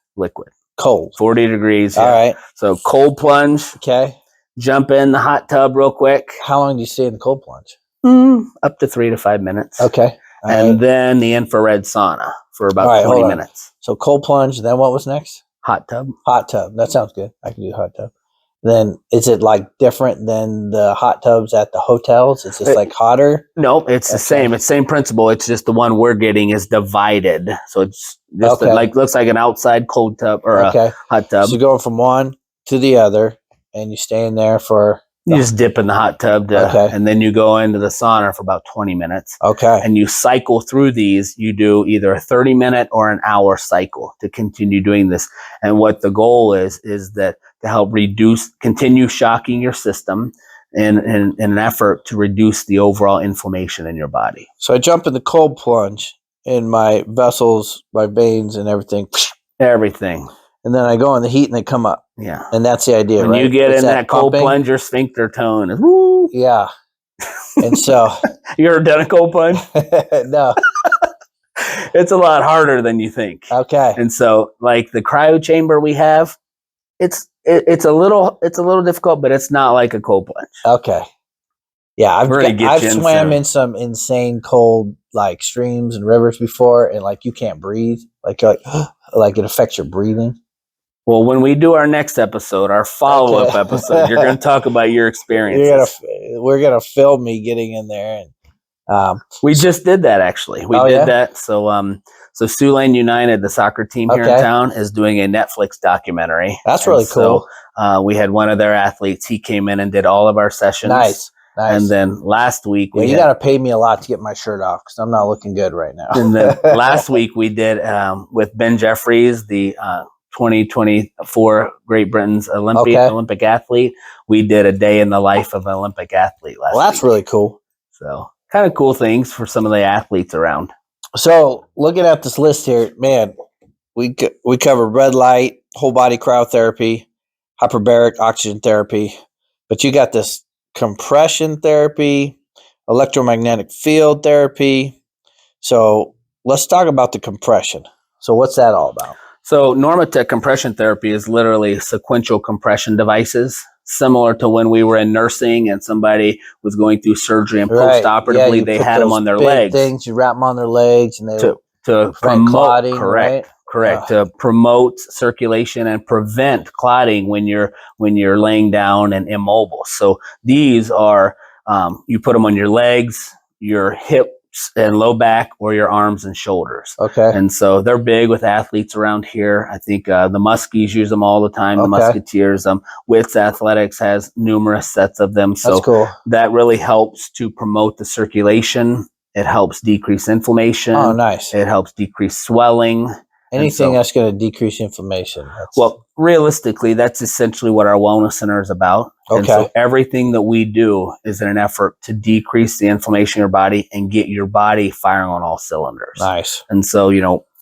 cold. 40 degrees. All right. So cold plunge, Okay. jump in the hot tub real quick. How long do you stay in the cold plunge? Up to 3 to 5 minutes. Okay. All And right. then the infrared sauna for about All right, 20 hold on. minutes. So cold plunge. Then what was next? Hot tub. Hot tub. That sounds good. I can do hot tub. Then is it like different than the hot tubs at the hotels? It's just like hotter. No, it's the Okay. same. It's same principle. It's just the one we're getting is divided. So it's just Okay. looks like an outside cold tub or Okay. a hot tub. So you're going from one to the other, and you stay in there for. You just dip in the hot tub, Okay. and then you go into the sauna for about 20 minutes. Okay. And you cycle through these. You do either a 30-minute or an hour cycle to continue doing this. And what the goal is that to help continue shocking your system in an effort to reduce the overall inflammation in your body. So I jump in the cold plunge, and my vessels, my veins, and everything, Everything. and then I go in the heat, and they come up, Yeah. and that's the idea, When right? you get It's in that cold pumping. plunge, your sphincter tone is woo. Yeah. And so, You ever done a cold plunge? no. It's a lot harder than you think. Okay. And so, like the cryo chamber we have, it's a little difficult, but it's not like a cold plunge. Okay. Yeah, I've We're gonna get you in swam soon. in some insane cold like streams and rivers before, and like you can't breathe. Like like it affects your breathing. Well, when we do our next episode, our follow-up Okay. episode, you're going to talk about your experiences. We're gonna film me getting in there, and We just did that actually. We Oh, did yeah? that. So Siouxland United, the soccer team here in Okay. town, is doing a Netflix documentary. That's And really cool. So, we had one of their athletes. He came in and did all of our sessions. Nice. And then last week Yeah, you got to pay me a lot to get my shirt off because I'm not looking good right now. and then last week we did with Ben Jeffries, the 2024 Great Britain's Olympic athlete. We did a day in the life of an Olympic athlete last Well, that's week. really cool. So kind of cool things for some of the athletes around. So looking at this list here, man, we covered red light, whole body cryotherapy, hyperbaric oxygen therapy, but you got this compression therapy, electromagnetic field therapy. So let's talk about the compression. So what's that all about? So Normatec compression therapy is literally sequential compression devices, similar to when we were in nursing and somebody was going through surgery and Right. post-operatively you they put had them those on their big legs things, you wrap them on their legs, and they to prevent promote clotting, correct right? to promote circulation and prevent clotting when you're laying down and immobile. So these are you put them on your legs, your hips and low back, or your arms and shoulders. Okay. And so they're big with athletes around here. I think the Muskies use them all the time. The Okay. Musketeers, Wits Athletics has numerous sets of them. So That's cool. that really helps to promote the circulation. It helps decrease inflammation. Oh, nice. It helps decrease swelling. Anything so- that's going to decrease inflammation. Well, realistically, that's essentially what our wellness center is about. And Okay. so everything that we do is in an effort to decrease the inflammation in your body and get your body firing on all cylinders. nice. And so,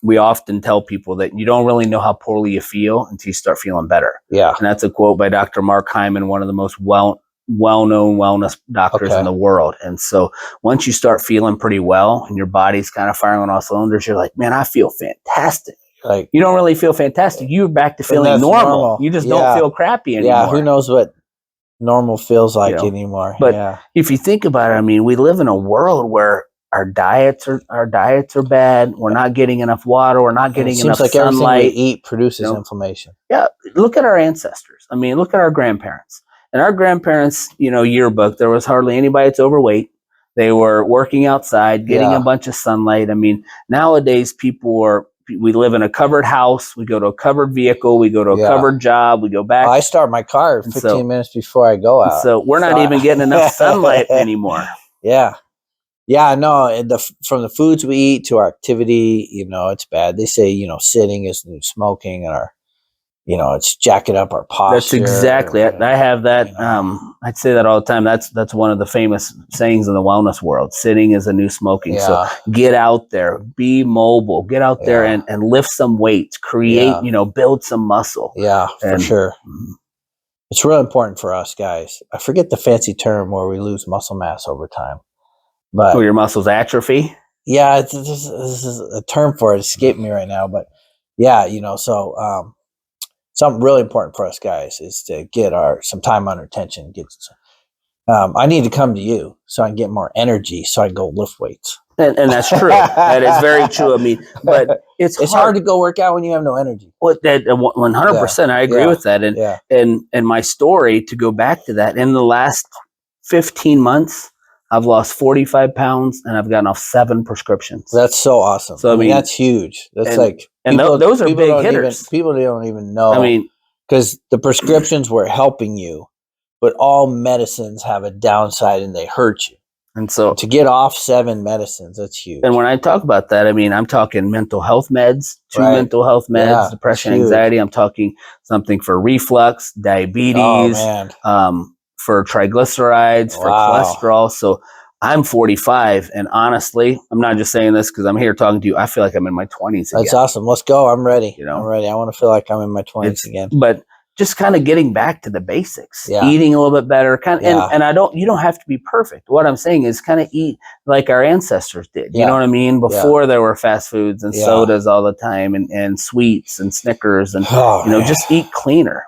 we often tell people that you don't really know how poorly you feel until you start feeling better. Yeah. And that's a quote by Dr. Mark Hyman, one of the most well-known wellness doctors in the world. And so once you start feeling pretty well and your body's kind of firing on all cylinders, you're like, man, I feel fantastic. Like, you don't really feel fantastic. You're back to feeling normal. You just don't feel crappy anymore. Yeah, who knows what normal feels like anymore. But if you think about it, I mean, we live in a world where our diets are bad. We're not getting enough water. We're not getting enough sunlight. Everything we eat produces inflammation. Yeah, look at our ancestors. I mean, look at our grandparents. In our grandparents, yearbook, there was hardly anybody that's overweight. They were working outside, getting a bunch of sunlight. I mean, nowadays we live in a covered house. We go to a covered vehicle. We go to a covered job. We go back. I start my car 15 minutes before I go out. So we're not even getting enough sunlight anymore. Yeah. Yeah, no, from the foods we eat to our activity, it's bad. They say, sitting is the new smoking, and it's jacking up our posture. That's exactly it. I have that. I'd say that all the time. That's one of the famous sayings in the wellness world. Sitting is a new smoking. Yeah. So get out there, be mobile, get out there and lift some weights, create, build some muscle. Yeah, for sure. It's real important for us guys. I forget the fancy term where we lose muscle mass over time. But your muscles atrophy? Yeah, this is a term for it. Escaped me right now. But yeah, so something really important for us guys is to get some time under tension. I need to come to you so I can get more energy so I can go lift weights. And that's true. That is very true. I mean, but it's hard to go work out when you have no energy. Well, that 100%. I agree with that. And my story, to go back to that, in the last 15 months, I've lost 45 pounds and I've gotten off 7 prescriptions. That's so awesome. So I mean, that's huge. That's those are big hitters. People don't even know. I mean, because the prescriptions were helping you, but all medicines have a downside and they hurt you. And so to get off 7 medicines, that's huge. And when I talk about that, I mean, I'm talking mental health meds, 2 mental health meds, depression, anxiety. I'm talking something for reflux, diabetes, for triglycerides, for cholesterol. So I'm 45, and honestly, I'm not just saying this because I'm here talking to you. I feel like I'm in my 20s again. That's awesome. Let's go. I'm ready. I'm ready. I want to feel like I'm in my 20s again. But just kind of getting back to the basics, eating a little bit better, and you don't have to be perfect. What I'm saying is kind of eat like our ancestors did. You know what I mean? Before there were fast foods and sodas all the time and sweets and Snickers and just eat cleaner.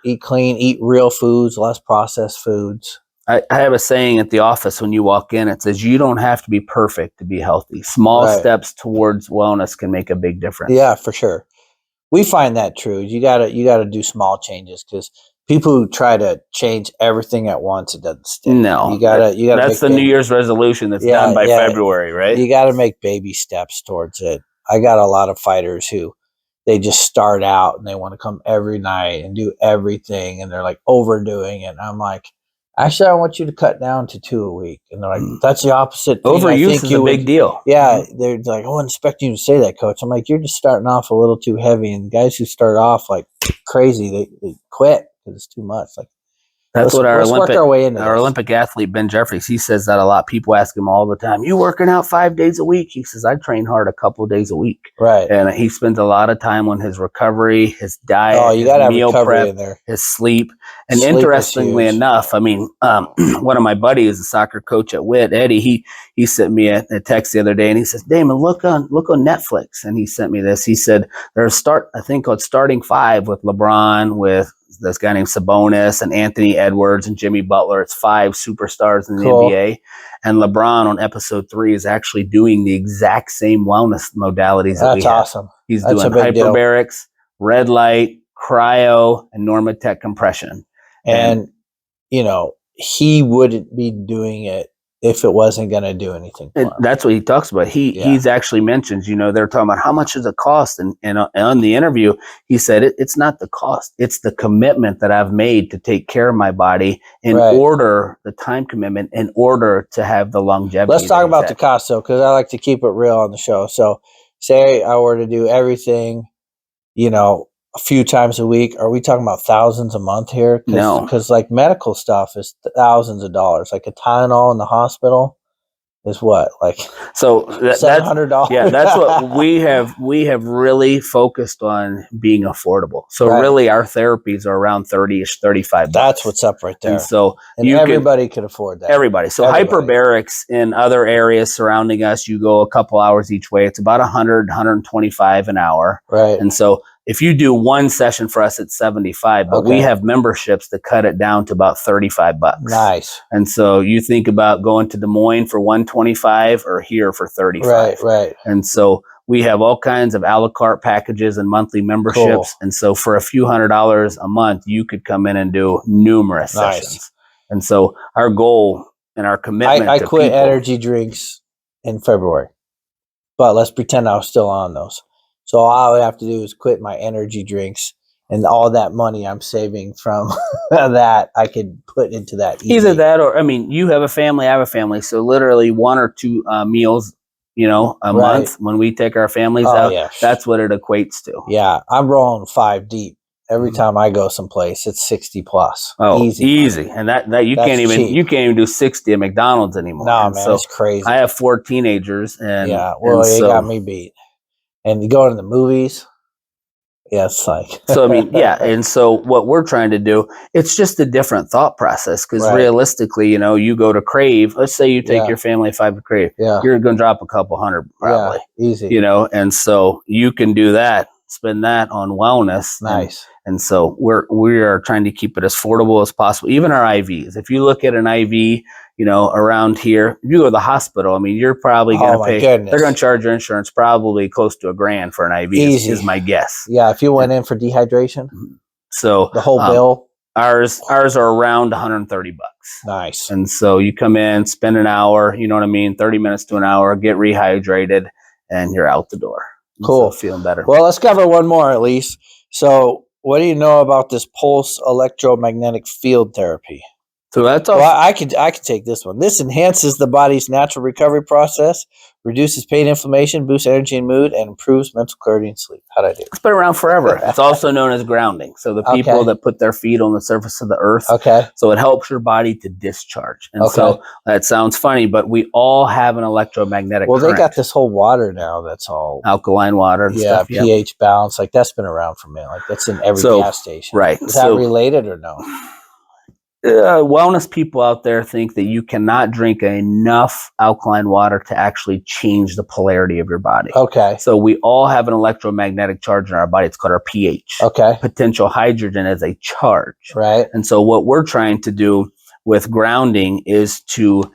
Eat clean, eat real foods, less processed foods. I have a saying at the office when you walk in. It says, you don't have to be perfect to be healthy. Small steps towards wellness can make a big difference. Yeah, for sure. We find that true. You gotta do small changes, because people who try to change everything at once, it doesn't stick. No, you gotta. That's the New Year's resolution that's done by February, right? You got to make baby steps towards it. I got a lot of fighters who they just start out and they want to come every night and do everything, and they're like overdoing it. And I'm like, actually, I want you to cut down to 2 a week. And they're like, that's the opposite thing. Overuse is a big deal. Yeah. They're like, oh, I expect you to say that, coach. I'm like, you're just starting off a little too heavy. And guys who start off like crazy, they quit because it's too much. Like, that's what our Olympic athlete, Ben Jeffries, he says that a lot. People ask him all the time, you working out 5 days a week? He says, I train hard a couple of days a week. Right. And he spends a lot of time on his recovery, his diet, you gotta his meal have recovery prep, in there. his sleep. And interestingly enough, I mean, one of my buddies, a soccer coach at Witt, Eddie, he sent me a text the other day and he says, Damon, look on Netflix. And he sent me this. He said, there's I think called Starting 5 with LeBron, with this guy named Sabonis and Anthony Edwards and Jimmy Butler. It's 5 superstars in the NBA. And LeBron on episode 3 is actually doing the exact same wellness modalities that we have. That's awesome. He's doing hyperbarics, red light, cryo, and Normatec compression. And he wouldn't be doing it if it wasn't going to do anything for him. That's what he talks about. He's actually mentions, they're talking about how much does it cost. And on the interview, he said, it's not the cost. It's the commitment that I've made to take care of my body in order, the time commitment, in order to have the longevity. Let's talk about the cost, though, because I like to keep it real on the show. So say I were to do everything, a few times a week. Are we talking about thousands a month here? No. Because like medical stuff is thousands of dollars. Like a Tylenol in the hospital is what, like So that's $700? yeah, that's what we have really focused on, being affordable. So really our therapies are around 30-ish, $35. That's what's up right there. And so and everybody could afford that. Everybody. So hyperbarics in other areas surrounding us, you go a couple hours each way. It's about 100, 125 an hour. Right. And so if you do one session for us, it's 75, but we have memberships that cut it down to about $35. Nice. And so you think about going to Des Moines for 125 or here for 35. Right. And so we have all kinds of a la carte packages and monthly memberships. Cool. And so for a few $100s a month, you could come in and do numerous sessions. And so our goal and our commitment I quit energy drinks in February, but let's pretend I was still on those. So all I have to do is quit my energy drinks, and all that money I'm saving from that I could put into that. Either that, or, I mean, you have a family, I have a family. So literally 1 or 2 meals, a month when we take our families out, that's what it equates to. Yeah. I'm rolling 5 deep. Every time I go someplace, it's 60 plus. Oh, easy. And that you can't even do 60 at McDonald's anymore. No, man, it's crazy. I have 4 teenagers, and you got me beat. And you go to the movies. Yeah, it's like so. I mean, and so what we're trying to do, it's just a different thought process, because realistically, you go to Crave. Let's say you take your family of 5 to Crave. Yeah, you're going to drop a couple hundred probably. Yeah, easy. And so you can do that. Spend that on wellness. Nice. And so we are trying to keep it as affordable as possible. Even our IVs. If you look at an IV, around here, if you go to the hospital, I mean, you're probably going to pay. Goodness. They're going to charge your insurance probably close to $1,000 for an IV. Easy. Is my guess. Yeah, if you went in for dehydration. So the whole bill. Ours are around $130. Nice. And so you come in, spend an hour, 30 minutes to an hour, get rehydrated, and you're out the door. Cool. So feeling better. Well, let's cover one more at least. So what do you know about this pulse electromagnetic field therapy? So that's all. Well, I could take this one. This enhances the body's natural recovery process, reduces pain, inflammation, boosts energy and mood, and improves mental clarity and sleep. How'd I do? It's been around forever. It's also known as grounding. So the people that put their feet on the surface of the earth. Okay. So it helps your body to discharge. And so that sounds funny, but we all have an electromagnetic current. They got this whole water now that's all alkaline water and stuff. pH balance. Like that's been around for a minute. Like that's in every gas station. Right. Is that related or no? Wellness people out there think that you cannot drink enough alkaline water to actually change the polarity of your body. Okay. So we all have an electromagnetic charge in our body. It's called our pH. Okay. Potential hydrogen as a charge. Right. And so what we're trying to do with grounding is to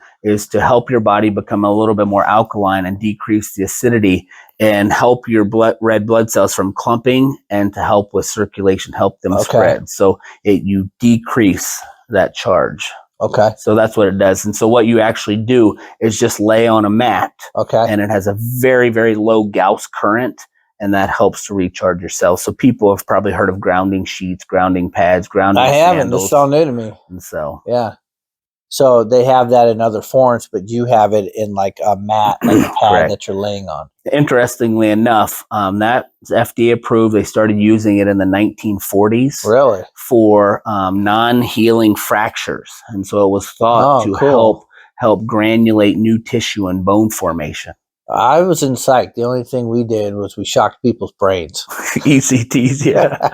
help your body become a little bit more alkaline and decrease the acidity and help your red blood cells from clumping, and to help with circulation, help them spread. So you decrease that charge. Okay. So that's what it does. And so what you actually do is just lay on a mat. Okay. And it has a very, very low Gauss current, and that helps to recharge your cells. So people have probably heard of grounding sheets, grounding pads, grounding I haven't. This is all new to me. And so. Yeah. So they have that in other forms, but you have it in like a mat, like a pad that you're laying on. Interestingly enough, that's FDA approved. They started using it in the 1940s. Really? For non-healing fractures. And so it was thought to help granulate new tissue and bone formation. I was in psych. The only thing we did was we shocked people's brains. ECTs, yeah.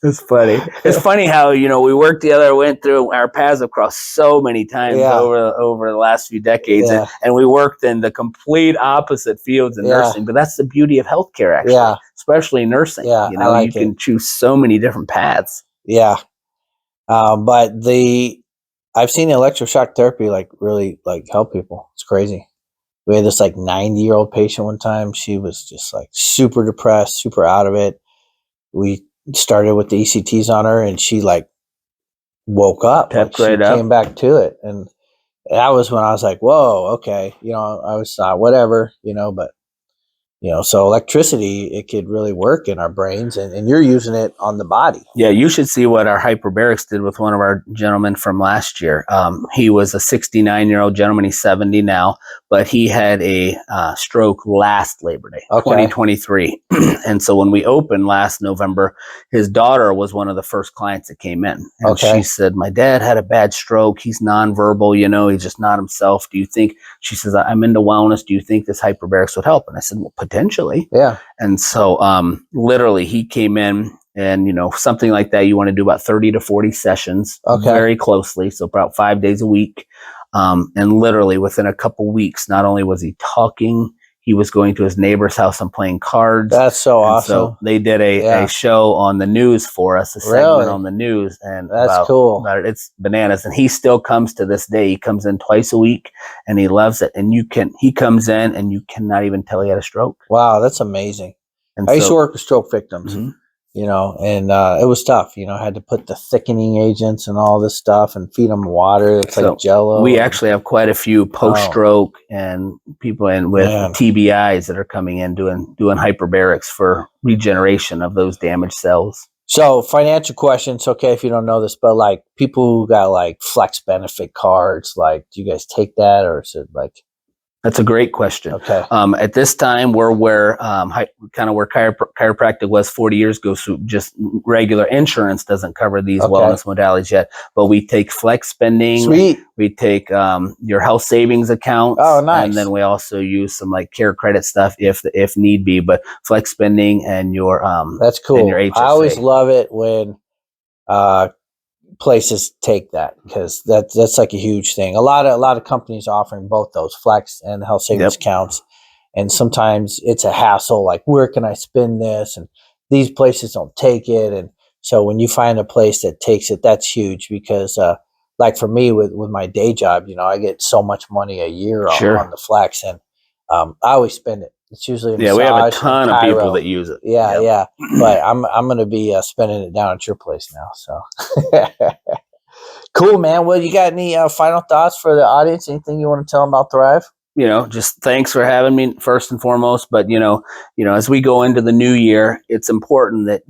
It's funny. It's funny how, we worked together, went through, our paths have crossed so many times over the last few decades. And we worked in the complete opposite fields in nursing. But that's the beauty of healthcare, actually, especially nursing. Yeah, you can choose so many different paths. Yeah. But I've seen electroshock therapy really help people. It's crazy. We had this 90-year-old patient one time. She was just super depressed, super out of it. We started with the ECTs on her, and she woke up. Came back to it. And that was when I was like, whoa, okay. I was whatever, but So electricity, it could really work in our brains, and you're using it on the body. Yeah, you should see what our hyperbarics did with one of our gentlemen from last year. He was a 69-year-old gentleman. He's 70 now, but he had a stroke last Labor Day, 2023. And so when we opened last November, his daughter was one of the first clients that came in. And she said, my dad had a bad stroke. He's nonverbal, he's just not himself. Do you think, she says, I'm into wellness. Do you think this hyperbarics would help? And I said, well, potentially. Yeah. And so literally he came in, and, something like that, you want to do about 30 to 40 sessions very closely. So about 5 days a week. And literally within a couple weeks, not only was he talking, he was going to his neighbor's house and playing cards. That's so awesome. So they did a show on the news for us, a segment on the news. And that's cool. It's bananas. And he still comes to this day. He comes in twice a week and he loves it. And he comes in and you cannot even tell he had a stroke. Wow, that's amazing. And I used to work with stroke victims. Mm-hmm. And it was tough. I had to put the thickening agents and all this stuff and feed them water. It's like Jello. We actually have quite a few post-stroke and people with TBIs that are coming in doing hyperbarics for regeneration of those damaged cells. So financial questions, okay, if you don't know this, but like people who got like flex benefit cards, like do you guys take that, or is it like? That's a great question. Okay. At this time, we're where chiropractic was 40 years ago. So just regular insurance doesn't cover these wellness modalities yet. But we take flex spending. Sweet. We take your health savings account. Oh, nice. And then we also use some like care credit stuff if need be. But flex spending and your that's cool. And your HSA. I always love it when places take that, because that's like a huge thing. A lot of companies offering both those flex and health savings accounts, and sometimes it's a hassle, like where can I spend this, and these places don't take it. And so when you find a place that takes it, that's huge, because like for me with my day job, I get so much money a year on the flex, and I always spend it. It's usually we have a ton of people that use it. Yeah. But I'm going to be spending it down at your place now. So cool, man. Well, you got any final thoughts for the audience? Anything you want to tell them about Thrive? Just thanks for having me first and foremost. But as we go into the new year, it's important that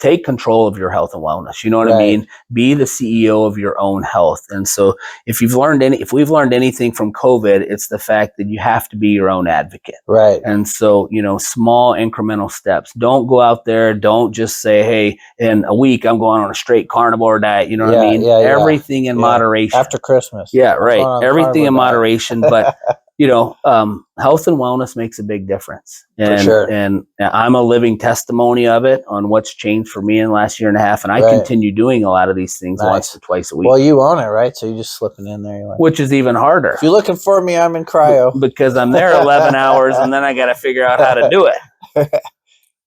take control of your health and wellness. You know what I mean? Be the CEO of your own health. And so if we've learned anything from COVID, it's the fact that you have to be your own advocate. Right. And so, small incremental steps. Don't go out there. Don't just say, hey, in a week, I'm going on a straight carnivore diet. You know what I mean? Everything in moderation. After Christmas. Yeah, right. Everything in moderation. But health and wellness makes a big difference. And, for sure. And I'm a living testimony of it on what's changed for me in the last year and a half. And I continue doing a lot of these things once or twice a week. Well, you own it, right? So you're just slipping in there. Which is even harder. If you're looking for me, I'm in cryo. Because I'm there 11 hours and then I got to figure out how to do it.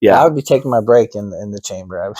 Yeah, I would be taking my break in the chamber.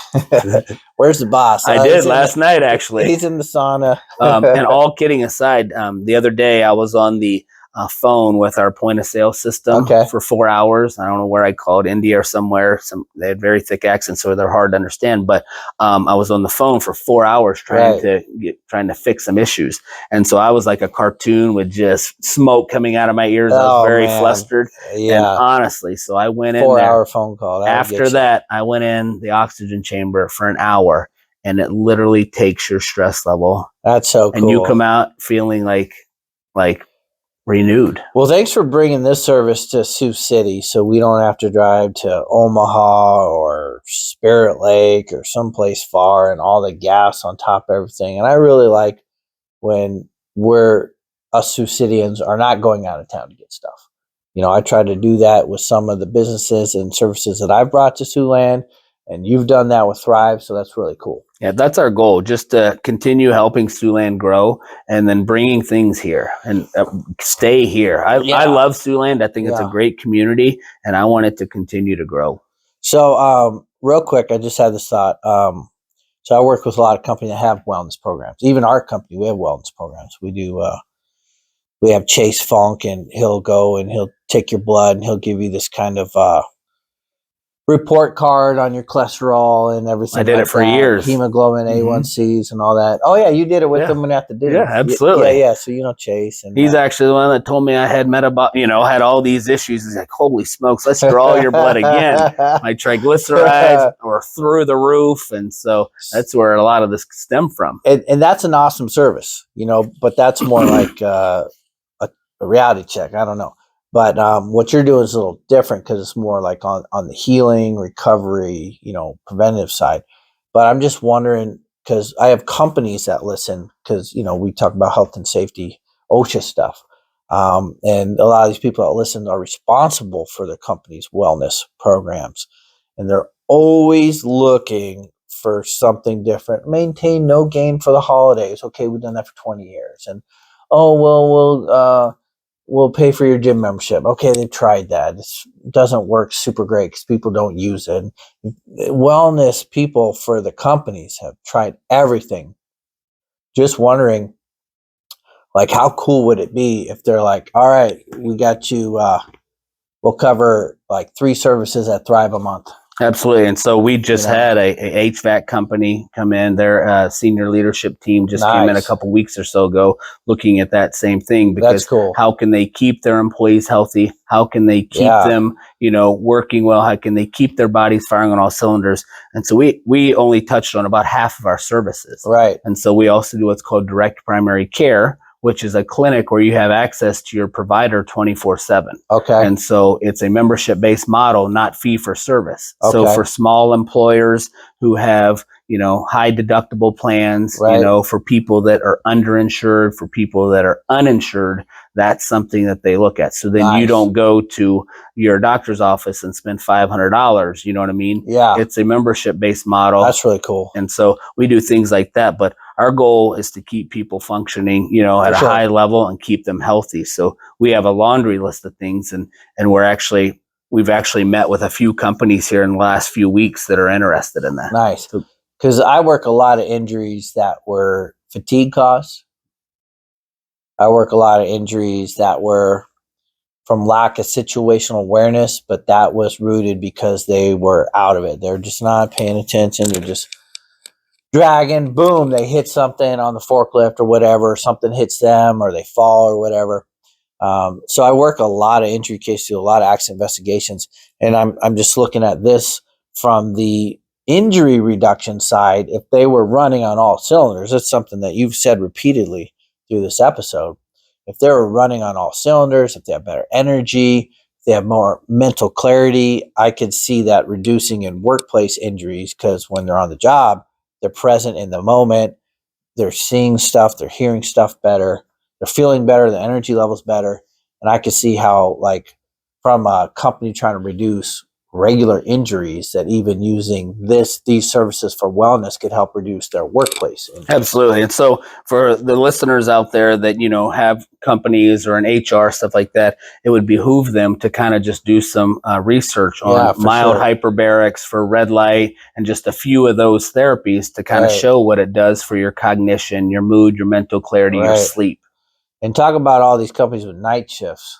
Where's the boss? I did last night, actually. He's in the sauna. And all kidding aside, the other day I was on the phone with our point of sale system for 4 hours. I don't know where I called, India or somewhere. They had very thick accents, so they're hard to understand. But I was on the phone for 4 hours trying to fix some issues. And so I was like a cartoon with just smoke coming out of my ears. I was very flustered. Yeah. And honestly, so I went in 4-hour phone call. After that, I went in the oxygen chamber for an hour, and it literally takes your stress level. That's so cool. And you come out feeling like renewed. Well, thanks for bringing this service to Sioux City, so we don't have to drive to Omaha or Spirit Lake or someplace far and all the gas on top of everything. And I really like when us Sioux Cityans are not going out of town to get stuff. I try to do that with some of the businesses and services that I've brought to Siouxland, and you've done that with Thrive, so that's really cool. Yeah, that's our goal, just to continue helping Siouxland grow and then bringing things here and stay here. I love Siouxland. I think it's a great community, and I want it to continue to grow. So real quick, I just had this thought. So I work with a lot of companies that have wellness programs. Even our company, we have wellness programs. We do. We have Chase Funk, and he'll go and he'll take your blood and he'll give you this kind of report card on your cholesterol and everything. I did it for years. Hemoglobin, A1Cs, and all that. Oh yeah, you did it with them at the dinner. Yeah, absolutely. Yeah. So Chase, and he's actually the one that told me I had had all these issues. He's like, "Holy smokes, let's draw your blood again." My triglycerides were through the roof, and so that's where a lot of this stemmed from. And that's an awesome service, but that's more like a reality check. I don't know. But what you're doing is a little different because it's more like on the healing, recovery, preventative side. But I'm just wondering, because I have companies that listen, because, we talk about health and safety, OSHA stuff. And a lot of these people that listen are responsible for their company's wellness programs. And they're always looking for something different. Maintain no gain for the holidays. Okay, we've done that for 20 years. And, oh, well, we'll pay for your gym membership. Okay, they've tried that. It doesn't work super great because people don't use it. Wellness people for the companies have tried everything. Just wondering, like, how cool would it be if they're like, all right, we got you, we'll cover like 3 services at Thrive a month. Absolutely. And so we just had a HVAC company come in. Their senior leadership team just came in a couple weeks or so ago looking at that same thing, because that's cool. How can they keep their employees healthy? How can they keep them, working well? How can they keep their bodies firing on all cylinders? And so we only touched on about half of our services. Right. And so we also do what's called direct primary care, which is a clinic where you have access to your provider 24/7. Okay. And so it's a membership-based model, not fee for service. Okay. So for small employers who have, high deductible plans, for people that are underinsured, for people that are uninsured, that's something that they look at. So then you don't go to your doctor's office and spend $500, you know what I mean? Yeah. It's a membership-based model. That's really cool. And so we do things like that, but our goal is to keep people functioning, at a high level and keep them healthy. So we have a laundry list of things, and we've actually met with a few companies here in the last few weeks that are interested in that. Nice. Because I work a lot of injuries that were fatigue caused. I work a lot of injuries that were from lack of situational awareness, but that was rooted because they were out of it. They're just not paying attention. They're just dragging, boom, they hit something on the forklift or whatever, something hits them or they fall or whatever. So I work a lot of injury cases, do a lot of accident investigations, and I'm just looking at this from the injury reduction side. If they were running on all cylinders, that's something that you've said repeatedly through this episode. If they were running on all cylinders, if they have better energy, if they have more mental clarity, I could see that reducing in workplace injuries, because when they're on the job, they're present in the moment. They're seeing stuff. They're hearing stuff better. They're feeling better. The energy level's better. And I could see how, like, from a company trying to reduce regular injuries, that even using these services for wellness could help reduce their workplace injuries. Absolutely. And so for the listeners out there that, have companies or an HR, stuff like that, it would behoove them to kind of just do some research on mild hyperbarics for red light and just a few of those therapies to kind of show what it does for your cognition, your mood, your mental clarity, your sleep. And talk about all these companies with night shifts.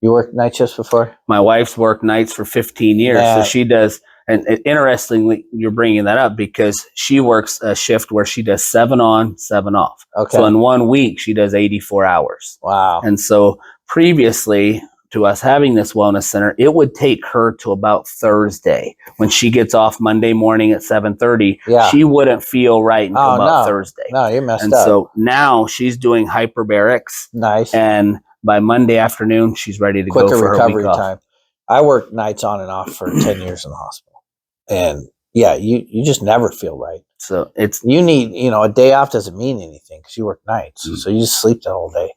You worked night shifts before? My wife's worked nights for 15 years. So she does. And interestingly, you're bringing that up because she works a shift where she does 7 on, 7 off. Okay. So in 1 week, she does 84 hours. Wow. And so previously to us having this wellness center, it would take her to about Thursday. When she gets off Monday morning at 7:30, she wouldn't feel right until about Thursday. No, you're messed up. And so now she's doing hyperbarics. Nice. And by Monday afternoon, she's ready to go for her recovery week off. time. I worked nights on and off for 10 years in the hospital. And you just never feel right. So you need, a day off doesn't mean anything because you work nights. Mm-hmm. So you just sleep the whole day.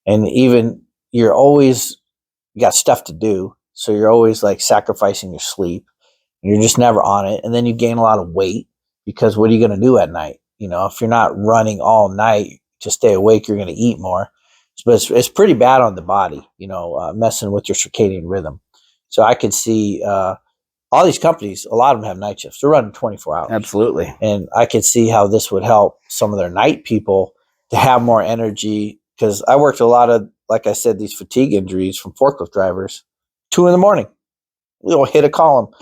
And even you got stuff to do. So you're always like sacrificing your sleep. And you're just never on it. And then you gain a lot of weight because what are you going to do at night? If you're not running all night to stay awake, you're going to eat more. But it's pretty bad on the body, messing with your circadian rhythm. So I could see all these companies, a lot of them have night shifts. They're running 24 hours. Absolutely. And I could see how this would help some of their night people to have more energy. Because I worked a lot of, like I said, these fatigue injuries from forklift drivers, 2 a.m. We'll hit a column.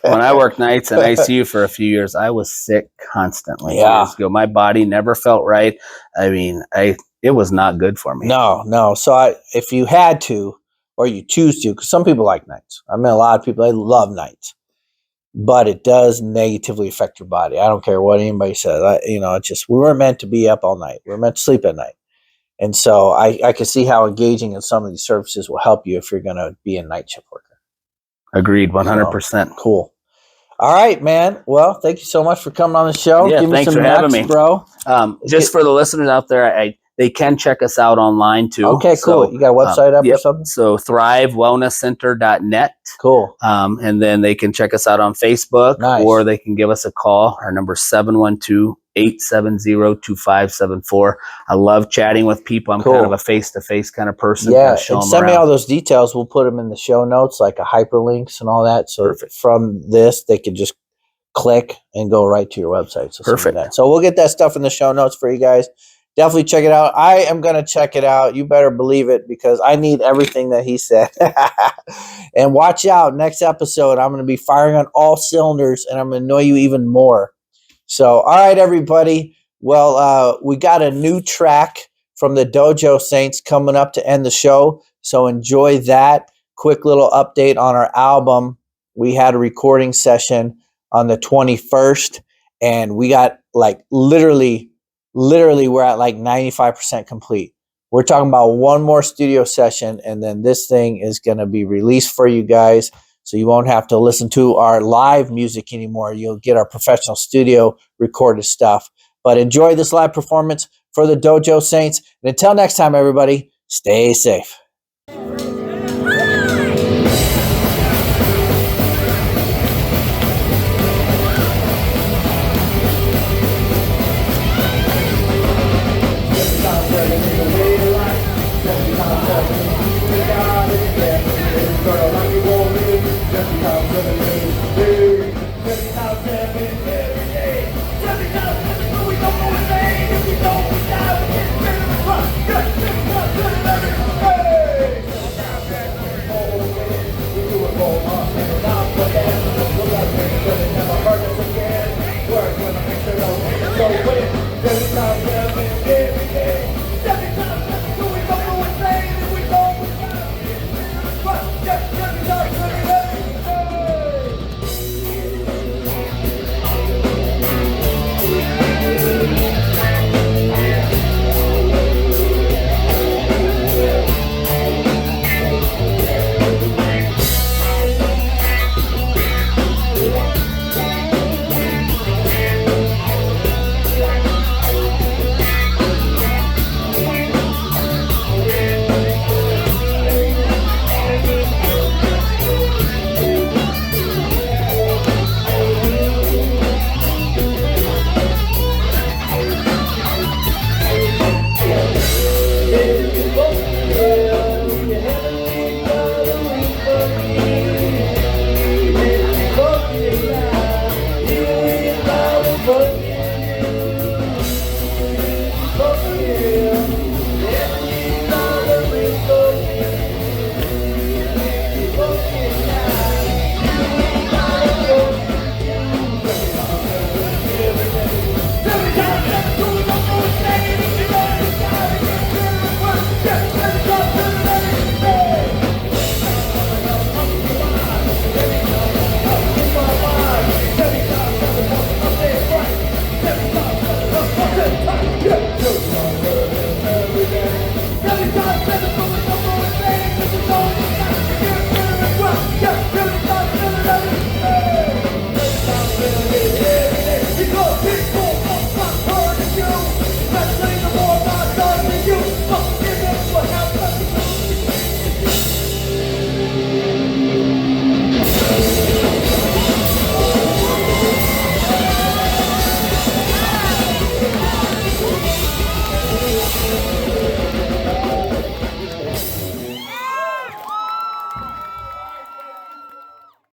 When I worked nights in ICU for a few years, I was sick constantly. Yeah. Years ago. My body never felt right. I mean, it was not good for me. No. So if you had to, or you choose to, because some people like nights. I mean, a lot of people, they love nights. But it does negatively affect your body. I don't care what anybody says. It's just, we weren't meant to be up all night. We were meant to sleep at night. And so I can see how engaging in some of these services will help you if you're going to be a night shift worker. Agreed, 100%. So, cool. All right, man. Well, thank you so much for coming on the show. Yeah, Give me thanks some for having me, bro. Just for the listeners out there, they can check us out online too. Okay, cool. So, you got a website up or something? So thrivewellnesscenter.net. Cool. And then they can check us out on Facebook, or they can give us a call. Our number is 712-870-2574. I love chatting with people. I'm kind of a face-to-face kind of person. Yeah, and send me all those details. We'll put them in the show notes, like a hyperlinks and all that. So from this, they can just click and go right to your website. So perfect. So we'll get that stuff in the show notes for you guys. Definitely check it out. I am going to check it out. You better believe it, because I need everything that he said. And watch out. Next episode, I'm going to be firing on all cylinders, and I'm going to annoy you even more. So, all right, everybody. Well, we got a new track from the Dojo Saints coming up to end the show. So enjoy that. Quick little update on our album. We had a recording session on the 21st, and we got like literally we're at like 95% complete. We're talking about one more studio session, and then this thing is going to be released for you guys. So you won't have to listen to our live music anymore. You'll get our professional studio recorded stuff. But enjoy this live performance for the Dojo Saints. And until next time, everybody, stay safe. Yeah.